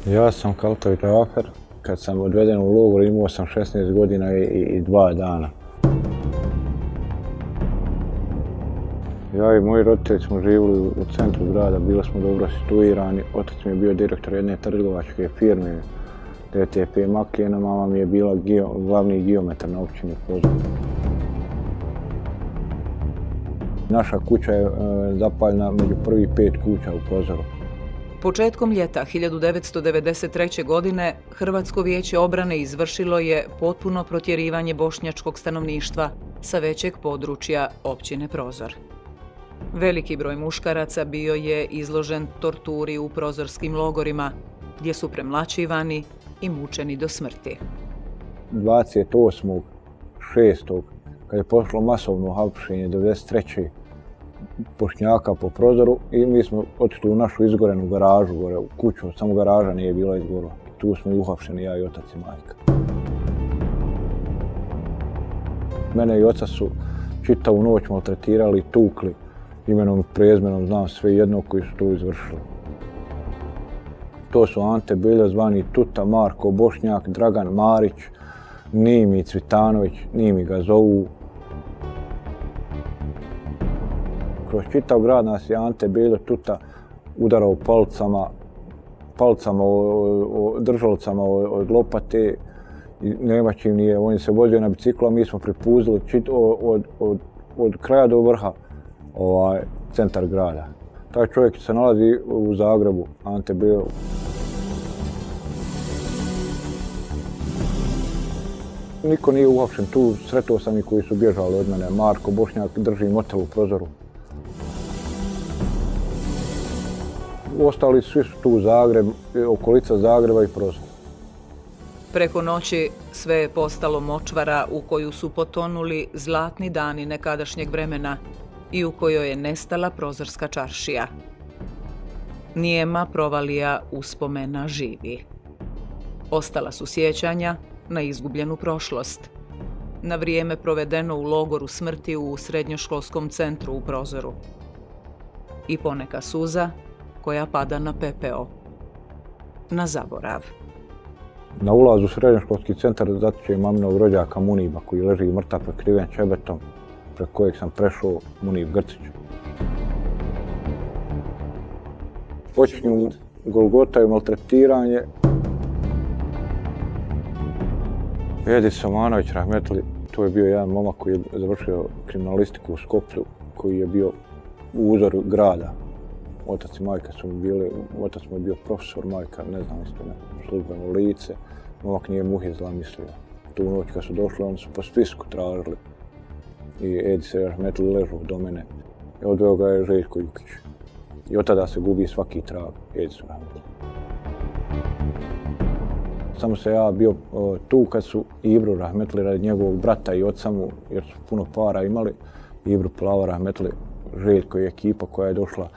Ja sam Kaltović Afer. Kad sam odveden u logor imao sam 16 godina i 2 dana. Ja i moji roditelji smo živjeli u centru grada, bili smo dobro situirani. Otac mi je bio direktor jedne trgovačke firme DTP Makijena, mama mi je bila glavni geometar na općini Prozor. Naša kuća je zapaljena među prvih 5 kuća u Prozoru. Početkom ljeta 1993. godine Hrvatsko vijeće obrane izvršilo je potpuno protjerivanje bošnjačkog stanovništva sa većeg područja općine Prozor. Veliki broj muškaraca bio je izložen torturi u prozorskim logorima, gdje su premlaćivani i mučeni do smrti. 28.6. kad je pošlo masovno hapšenje 93. Bošnjaka po Prozoru i mi smo otišli u našu izgorenu garažu, gore u kuću, samo garaža nije bila izgorela. Tu smo i uhapšeni, ja i otac i majka. Mene i oca su čitavu noć maltretirali, tukli, imenom i prezmenom, znam sve jedno koji su to izvršili. To su Ante Belja, zvani Tuta, Marko Bošnjak, Dragan Marić, Nimi Cvitanović, Nimi ga zovu. Kroz čitav grad nas je Ante Beljo Tuta udarao palcama, držalcama od lopate i nema čim nije. On se vozio na biciklu, a mi smo pripuzili od kraja do vrha centar grada. Taj čovjek se nalazi u Zagrebu, Ante Beljo. Niko nije uhapšen tu, sretao sam i koji su bježali od mene. Marko Bošnjak drži motel u Prozoru. Ostali svi su tu u Zagreb, okolica Zagreba i Prozor. Preko noći sve je postalo močvara u koju su potonuli zlatni dani nekadašnjeg vremena i u kojoj je nestala prozorska čaršija. Nijema provalija uspomena živi. Ostala su sjećanja na izgubljenu prošlost, na vrijeme provedeno u logoru smrti u srednjoškolskom centru u Prozoru. I poneka suza koja pada na pepeo na zaborav. Na ulazu u srednjoškolski centar zatiče maminog rođaka Muniba koji leži mrtav prekriven čebetom preko kojeg sam prešao Munib Grcić. Počinju golgota i maltretiranje. Edis Somanović rahmetli, to je bio jedan momak koji je završio kriminalistiku u Skoplju, koji je bio uzor grada. Otac i majka su mu bili, otac mu je bio profesor, majka ne znam isto neko službeno lice. Momak nije muhe zla mislio. Tu noć kad su došli, oni su po spisku tražili. I Edis rahmetli ležao do mene. I odveo ga je Željko Jukić. I od tada se gubi svaki trag Edisu rahmetli. Samo se ja bio tu kad su Ibru rahmetli radi njegovog brata i oca mu, jer su puno para imali. Ibru Plava rahmetli, Željko i ekipa koja je došla.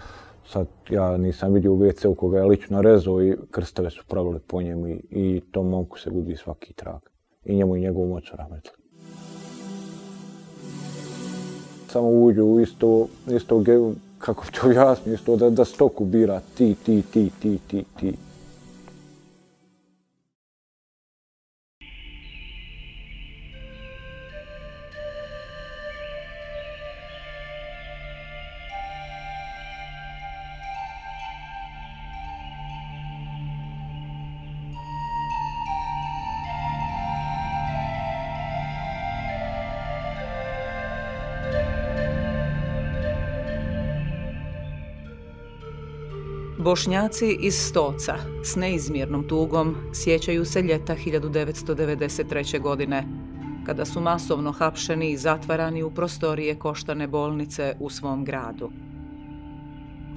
Sad ja nisam vidio u WC-u koga je lično rezao i krstave su pravili po njemu i tom momku se gubi svaki trag. I njemu i njegovom ocu rahmetli. Samo uđu u isto kako to objasni, isto da stoku bira ti. Bošnjaci iz Stoca s neizmjernom tugom sjećaju se ljeta 1993. godine, kada su masovno hapšeni i zatvarani u prostorije Koštane bolnice u svom gradu.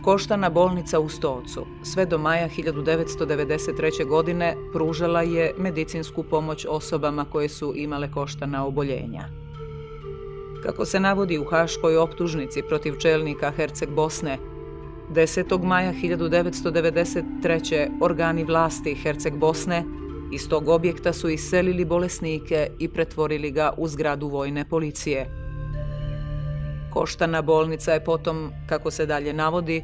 Koštana bolnica u Stocu sve do maja 1993. godine pružala je medicinsku pomoć osobama koje su imale koštana oboljenja. Kako se navodi u haškoj optužnici protiv čelnika Herceg Bosne, 10. maja 1993. organi vlasti Herceg Bosne iz tog objekta su iselili bolesnike i pretvorili ga u zgradu vojne policije. Koštana bolnica je potom, kako se dalje navodi,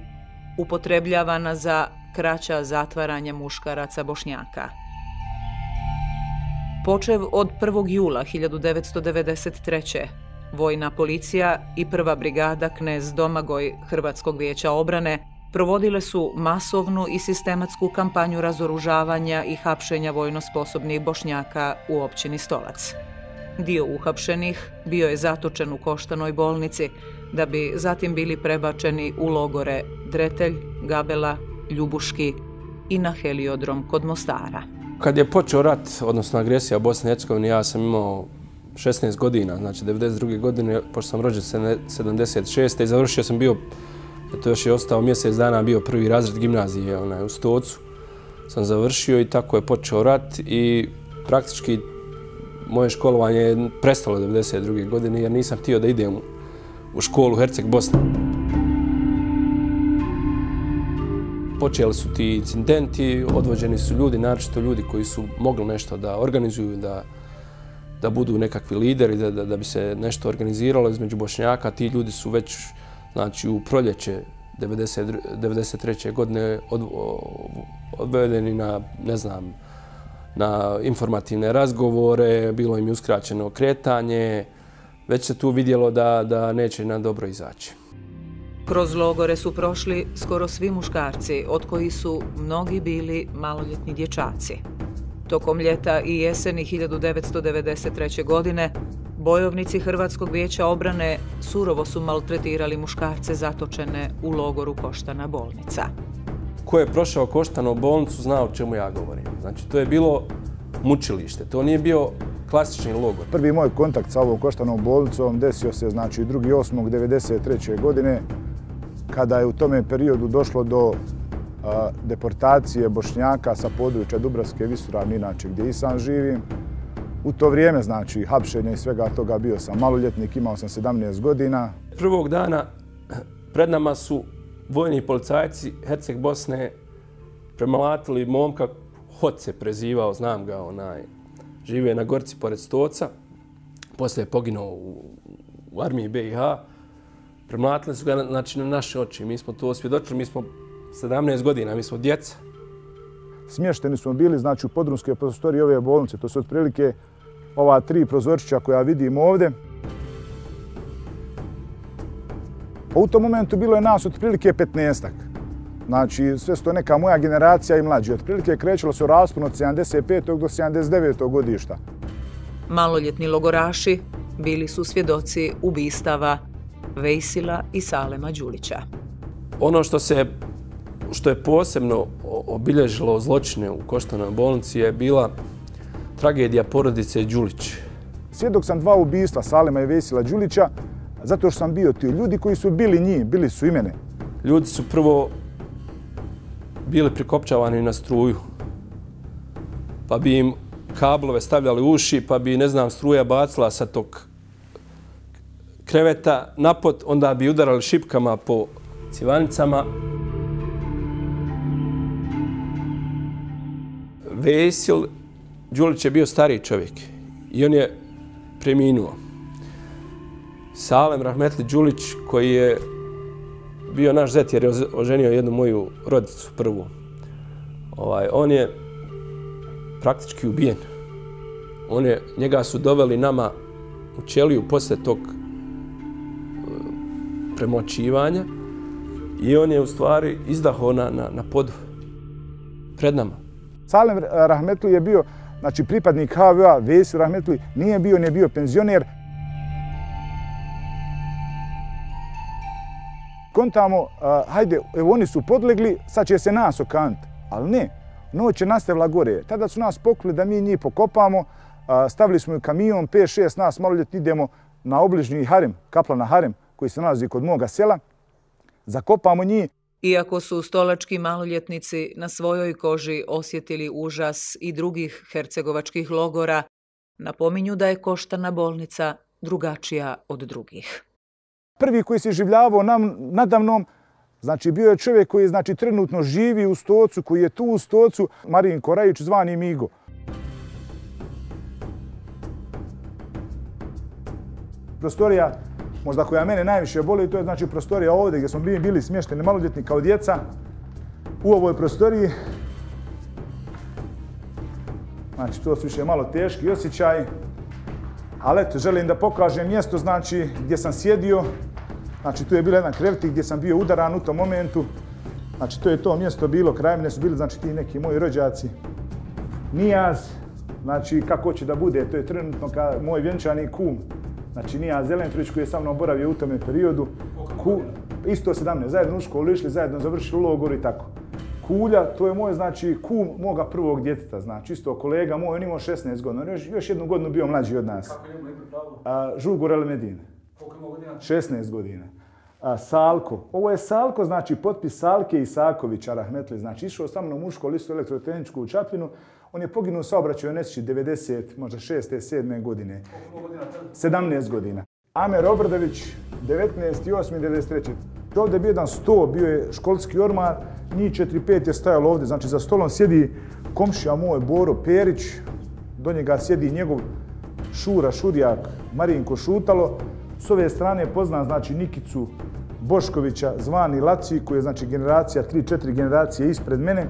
upotrebljavana za kraća zatvaranja muškaraca Bošnjaka. Počev od 1. jula 1993. Vojna policija i prva brigada Knez Domagoj Hrvatskog vijeća obrane provodile su masovnu i sistematsku kampanju razoružavanja i hapšenja vojno sposobnih Bošnjaka u općini Stolac. Dio uhapšenih bio je zatočen u Koštanoj bolnici, da bi zatim bili prebačeni u logore Dretelj, Gabela, Ljubuški i na heliodrom kod Mostara. Kad je počeo rat, odnosno agresija Bosne i Hercegovine, ja sam imao 16 godina, znači 92. godine, pošto sam rođen 76. i završio sam bio, to još je ostao mjesec dana, bio prvi razred gimnazije u Stocu. Sam završio i tako je počeo rat i praktički moje školovanje je prestalo 92. godine jer nisam htio da idem u školu Herceg Bosne. Počeli su ti incidenti, odvođeni su ljudi, naročito ljudi koji su mogli nešto da organizuju, da budu nekakvi lideri, da bi se nešto organiziralo između Bošnjaka. Ti ljudi su već, znači, u proljeće 1993. godine odvedeni na, ne znam, na informativne razgovore, bilo im je uskraćeno kretanje. Već se tu vidjelo da neće na dobro izaći. Kroz logore su prošli skoro svi muškarci, od kojih su mnogi bili maloljetni dječaci. Tokom ljeta i jeseni 1993. godine bojovnici Hrvatskog vijeća obrane surovo su maltretirali muškarce zatočene u logoru Koštana bolnica. Ko je prošao Koštanu bolnicu zna o čemu ja govorim. Znači, to je bilo mučilište, to nije bio klasični logor. Prvi moj kontakt sa ovom Koštanom bolnicom desio se, znači, 2.8.1993. godine, kada je u tome periodu došlo do deportacije Bošnjaka sa područja Dubravske visoravni, inače gdje i sam živim. U to vrijeme, znači, hapšenja i svega toga, bio sam maloljetnik, imao sam 17 godina. Prvog dana pred nama su vojni policajci Herceg Bosne premalatili momka, Hot se prezivao, znam ga, živio je na Gorci pored Stoca, poslije je poginuo u armiji BiH. Premlatili su ga, znači, na naše oči. Mi smo to osvjedočili, mi smo 17 godina, mi smo djeca. Smješteni smo bili znači, u podrumske prostorije ove bolnice. To su otprilike ova 3 prozorčića koja vidim ovdje. U tom momentu bilo je nas otprilike 15-ak. Znači, sve su to neka moja generacija i mlađi. Otprilike krećelo se u rasponu od 75. do 79. godišta. Maloljetni logoraši bili su svjedoci ubistava Vejsila i Salema Đulića. Ono što je posebno obilježilo zločine u Koštanoj bolnici je bila tragedija porodice Đulić. Svjedok sam 2 ubistva Salema i Vejsila Đulića, zato što sam bio ti. Ljudi koji su bili njih, bili su i mene. Ljudi su prvo bili prikopčavani na struju, pa bi im kablove stavljali u uši, pa bi, ne znam, struja bacila sa tog kreveta na pod, onda bi udarali šipkama po civanicama. Vejsil Đulić je bio stariji čovjek i on je preminuo. Salem Rahmetli Đulić, koji je bio naš zet jer je oženio jednu moju rodicu prvu, on je praktički ubijen. Njega su doveli nama u ćeliju posle tog premočivanja i on je u stvari izdahao na podu pred nama. Salem Rahmetli je bio znači, pripadnik HVA, Vejsil Rahmetli nije bio penzioner. Kontamo, hajde, evo oni su podlegli, sad će se nas okanti. Ali ne, noć je nastavila gore. Tada su nas pokrili da mi njih pokopamo, stavili smo u kamion, 5-6 nas maloljetni idemo na obližnji harem, kaplana harem, koji se nalazi kod moga sela. Zakopamo njih. Iako su stolački maloljetnici na svojoj koži osjetili užas i drugih hercegovačkih logora, napominju da je Koštana bolnica drugačija od drugih. Prvi koji se življavao nadamnom, znači bio je čovjek koji znači, trenutno živi u Stocu, koji je tu u Stocu, Marin Korajić, zvani Migo. Prostorija, možda koja mene najviše boli, to je znači prostorija ovdje gdje smo bili smješteni maloljetni kao djeca. U ovoj prostoriji, znači to su više malo teški osjećaji, ali eto, želim da pokažem mjesto znači, gdje sam sjedio. Znači tu je bila jedan krevetik gdje sam bio udaran u tom momentu. Znači to je to mjesto bilo, kraj mene su bili znači ti neki moji rođaci. Nijaz, znači kako hoće da bude, to je trenutno moj vjenčani kum. Znači Nijaz Zelentrović koji je sa mnom boravio u tome periodu. Isto 17, zajedno u školu išli, zajedno završili u logoru i tako. Kulja, to je moj znači kum moga prvog djeteta, znači isto kolega moj, on imao 16 godina, još jednu godinu bio mlađi od nas. Kako je imao ime pravo? Žulgur Elmedin. Koliko imao godina? 16 godina. Salko. Ovo je Salko, znači potpis Salke Isakovića Rahmetli. Znači išao sa mnom u školu, isto elektrotehničku u Čapljinu. On je poginuo u saobraćaju nesreći 90, možda 6. 7. godine. Koliko godina? 17 godina. Amer Obradović, 19.8.1993. Ovdje je bio jedan sto, bio je školski ormar, njih 4-5 je stajalo ovdje. Znači za stolom sjedi komšija moj Boro Perić, do njega sjedi njegov Šura Šurjak, Marinko Šutalo. S ove strane poznam znači Nikicu Boškovića, zvani Laci, koji je znači generacija, 3-4 generacije ispred mene.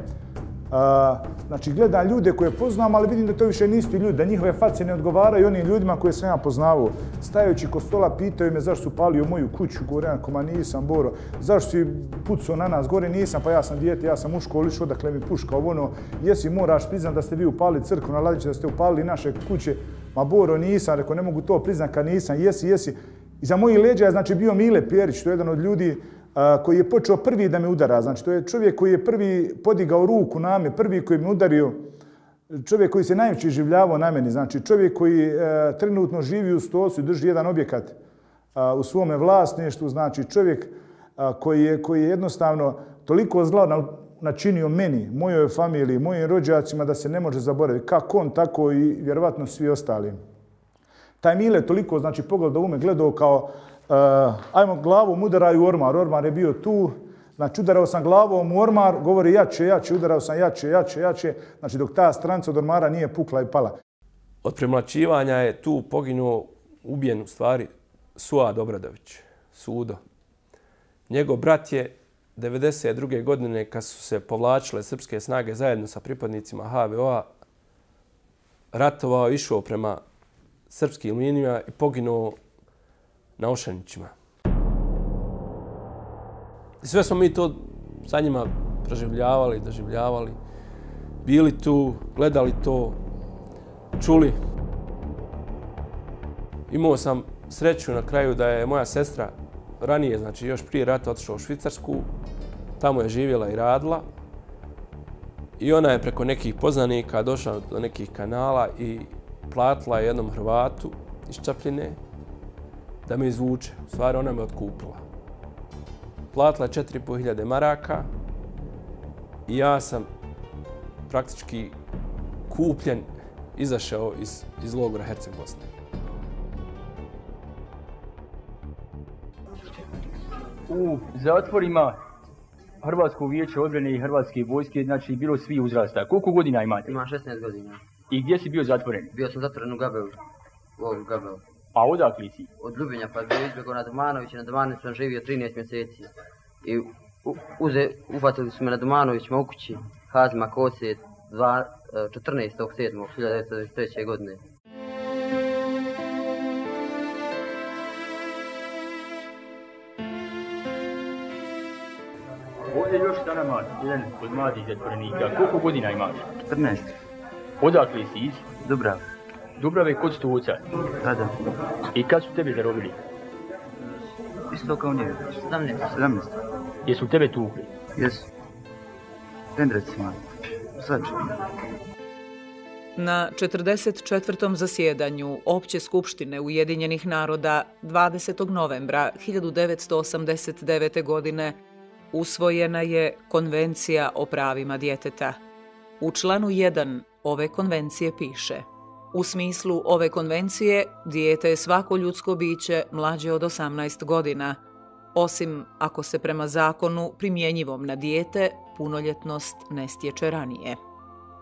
Znači gledam ljude koje poznam, ali vidim da to više nisu ljudi, da njihove face ne odgovaraju onim ljudima koje sam ja poznavao. Stajući kod stola pitaju me zašto su palio moju kuću, gore, ma nisam Boro, zašto si pucao na nas, gore nisam, pa ja sam dijete, ja sam u školu išao, odakle mi puška, ono, jesi moraš priznat da ste vi upalili crkvu na Ladiće, da ste upalili naše kuće, ma Boro nisam, rekao ne mogu to priznat kad nisam, jesi. Iza mojih leđa je znači bio Mile Pjerić, to je jedan od ljudi koji je počeo prvi da me udara. Znači, to je čovjek koji je prvi podigao ruku na me, prvi koji me udario, čovjek koji se najviše življavao na meni. Znači, čovjek koji trenutno živi u Stocu i drži jedan objekat u svome vlasništvu. Znači, čovjek koji je jednostavno toliko zla načinio meni, mojoj familiji, mojim rođacima da se ne može zaboraviti. Kako on, tako i vjerovatno svi ostali. Taj Mile toliko, znači, pogledao u me, gledao kao ajmo glavom udaraju u ormar, ormar je bio tu, znači udarao sam glavom u ormar, govori jače, udarao sam jače, znači dok ta stranca od ormara nije pukla i pala. Od premlaćivanja je tu poginuo, ubijen u stvari, Suad Obradović, Sudo. Njegov brat je 1992. godine kad su se povlačile srpske snage zajedno sa pripadnicima HVO-a, ratovao, išao prema srpskim linijama i poginuo na Ošanićima. I sve smo mi to sa njima proživljavali, doživljavali, bili tu, gledali to, čuli. Imao sam sreću na kraju da je moja sestra ranije, znači još prije rata, otišla u Švicarsku, tamo je živjela i radila. I ona je preko nekih poznanika došla do nekih kanala i platila jednom Hrvatu iz Čapljine da me izvuče. U stvari, ona me otkupila. Platila je 4.500 maraka i ja sam praktički kupljen izašao iz logora Herceg Bosne. U zatvorima Hrvatskog vijeća odbrane i Hrvatske vojske, znači bilo svi uzrasta. Koliko godina imate? Imam 16 godina. I gdje si bio zatvoren? Bio sam zatvoren u Gabelu. U Gabelu. A odakle si? Od Ljubinja, pa bio izbjegao na Domanović i na Domanović sam živio 13 mjeseci. I uhvatili su me na Domanovićima u kući, Hazima Koset, 14.7.1993. godine. Ovdje još sa nama jedan od mladih zatvorenika. Koliko godina imaš? 14. Odakle si iz? Dubrav. Dubrave kod Stoca? Tada. I kad su tebe zarobili? Isto kao nije. 17. Jesu tebe tukli? Jesu. Pendrecima. Svačem. Na 44. zasjedanju Opće skupštine Ujedinjenih naroda 20. novembra 1989. godine usvojena je Konvencija o pravima djeteta. U članu 1 ove konvencije piše: u smislu ove konvencije, dijete je svako ljudsko biće mlađe od 18 godina, osim ako se prema zakonu primjenjivom na dijete punoljetnost ne stječe ranije.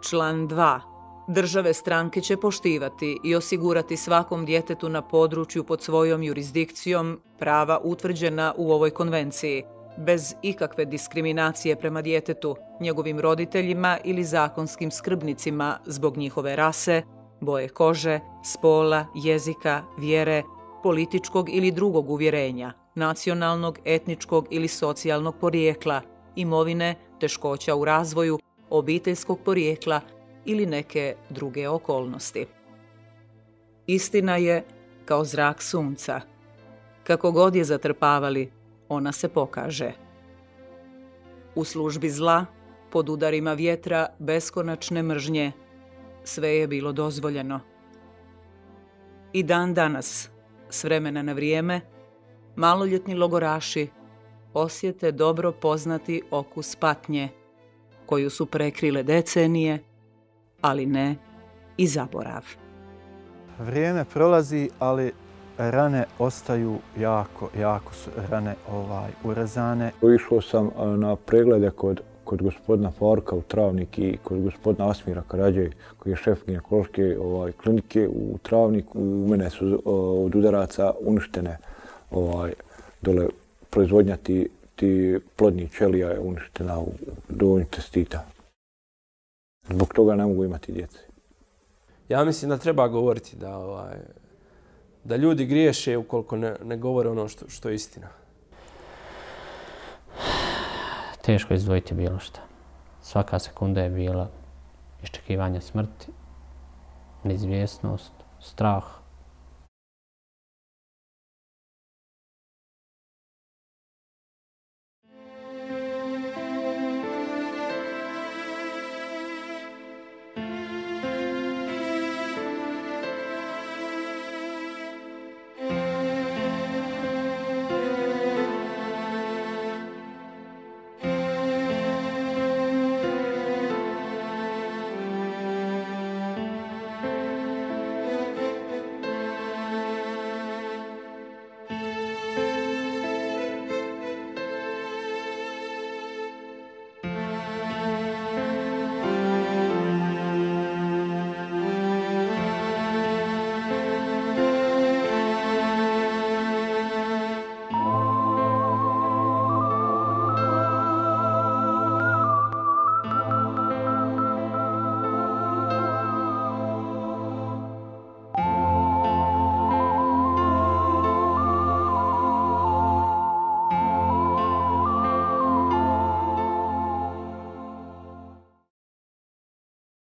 Član 2. Države stranke će poštivati i osigurati svakom djetetu na području pod svojom jurisdikcijom prava utvrđena u ovoj konvenciji, bez ikakve diskriminacije prema djetetu, njegovim roditeljima ili zakonskim skrbnicima zbog njihove rase, boje kože, spola, jezika, vjere, političkog ili drugog uvjerenja, nacionalnog, etničkog ili socijalnog porijekla, imovine, teškoća u razvoju, obiteljskog porijekla ili neke druge okolnosti. Istina je kao zrak sunca. Kako god je zatrpavali, ona se pokaže. U službi zla, pod udarima vjetra beskonačne mržnje, sve je bilo dozvoljeno. I dan danas, s vremena na vrijeme, maloljetni logoraši osjete dobro poznati okus patnje, koju su prekrile decenije, ali ne i zaborav. Vrijeme prolazi, ali rane ostaju jako su rane urezane. Išao sam na preglede kod gospodina Farka u Travnik i kod gospodina Asmira Karadže, koji je šef ginekološke klinike u Travniku. U mene su od udaraca uništene dole proizvodnja ti plodnih ćelija je uništena u donji testita. Zbog toga ne mogu imati djece. Ja mislim da treba govoriti da ljudi griješe ukoliko ne govore ono što je istina. Teško je izdvojiti bilo što. Svaka sekunda je bila iščekivanje smrti, neizvjesnost, strah,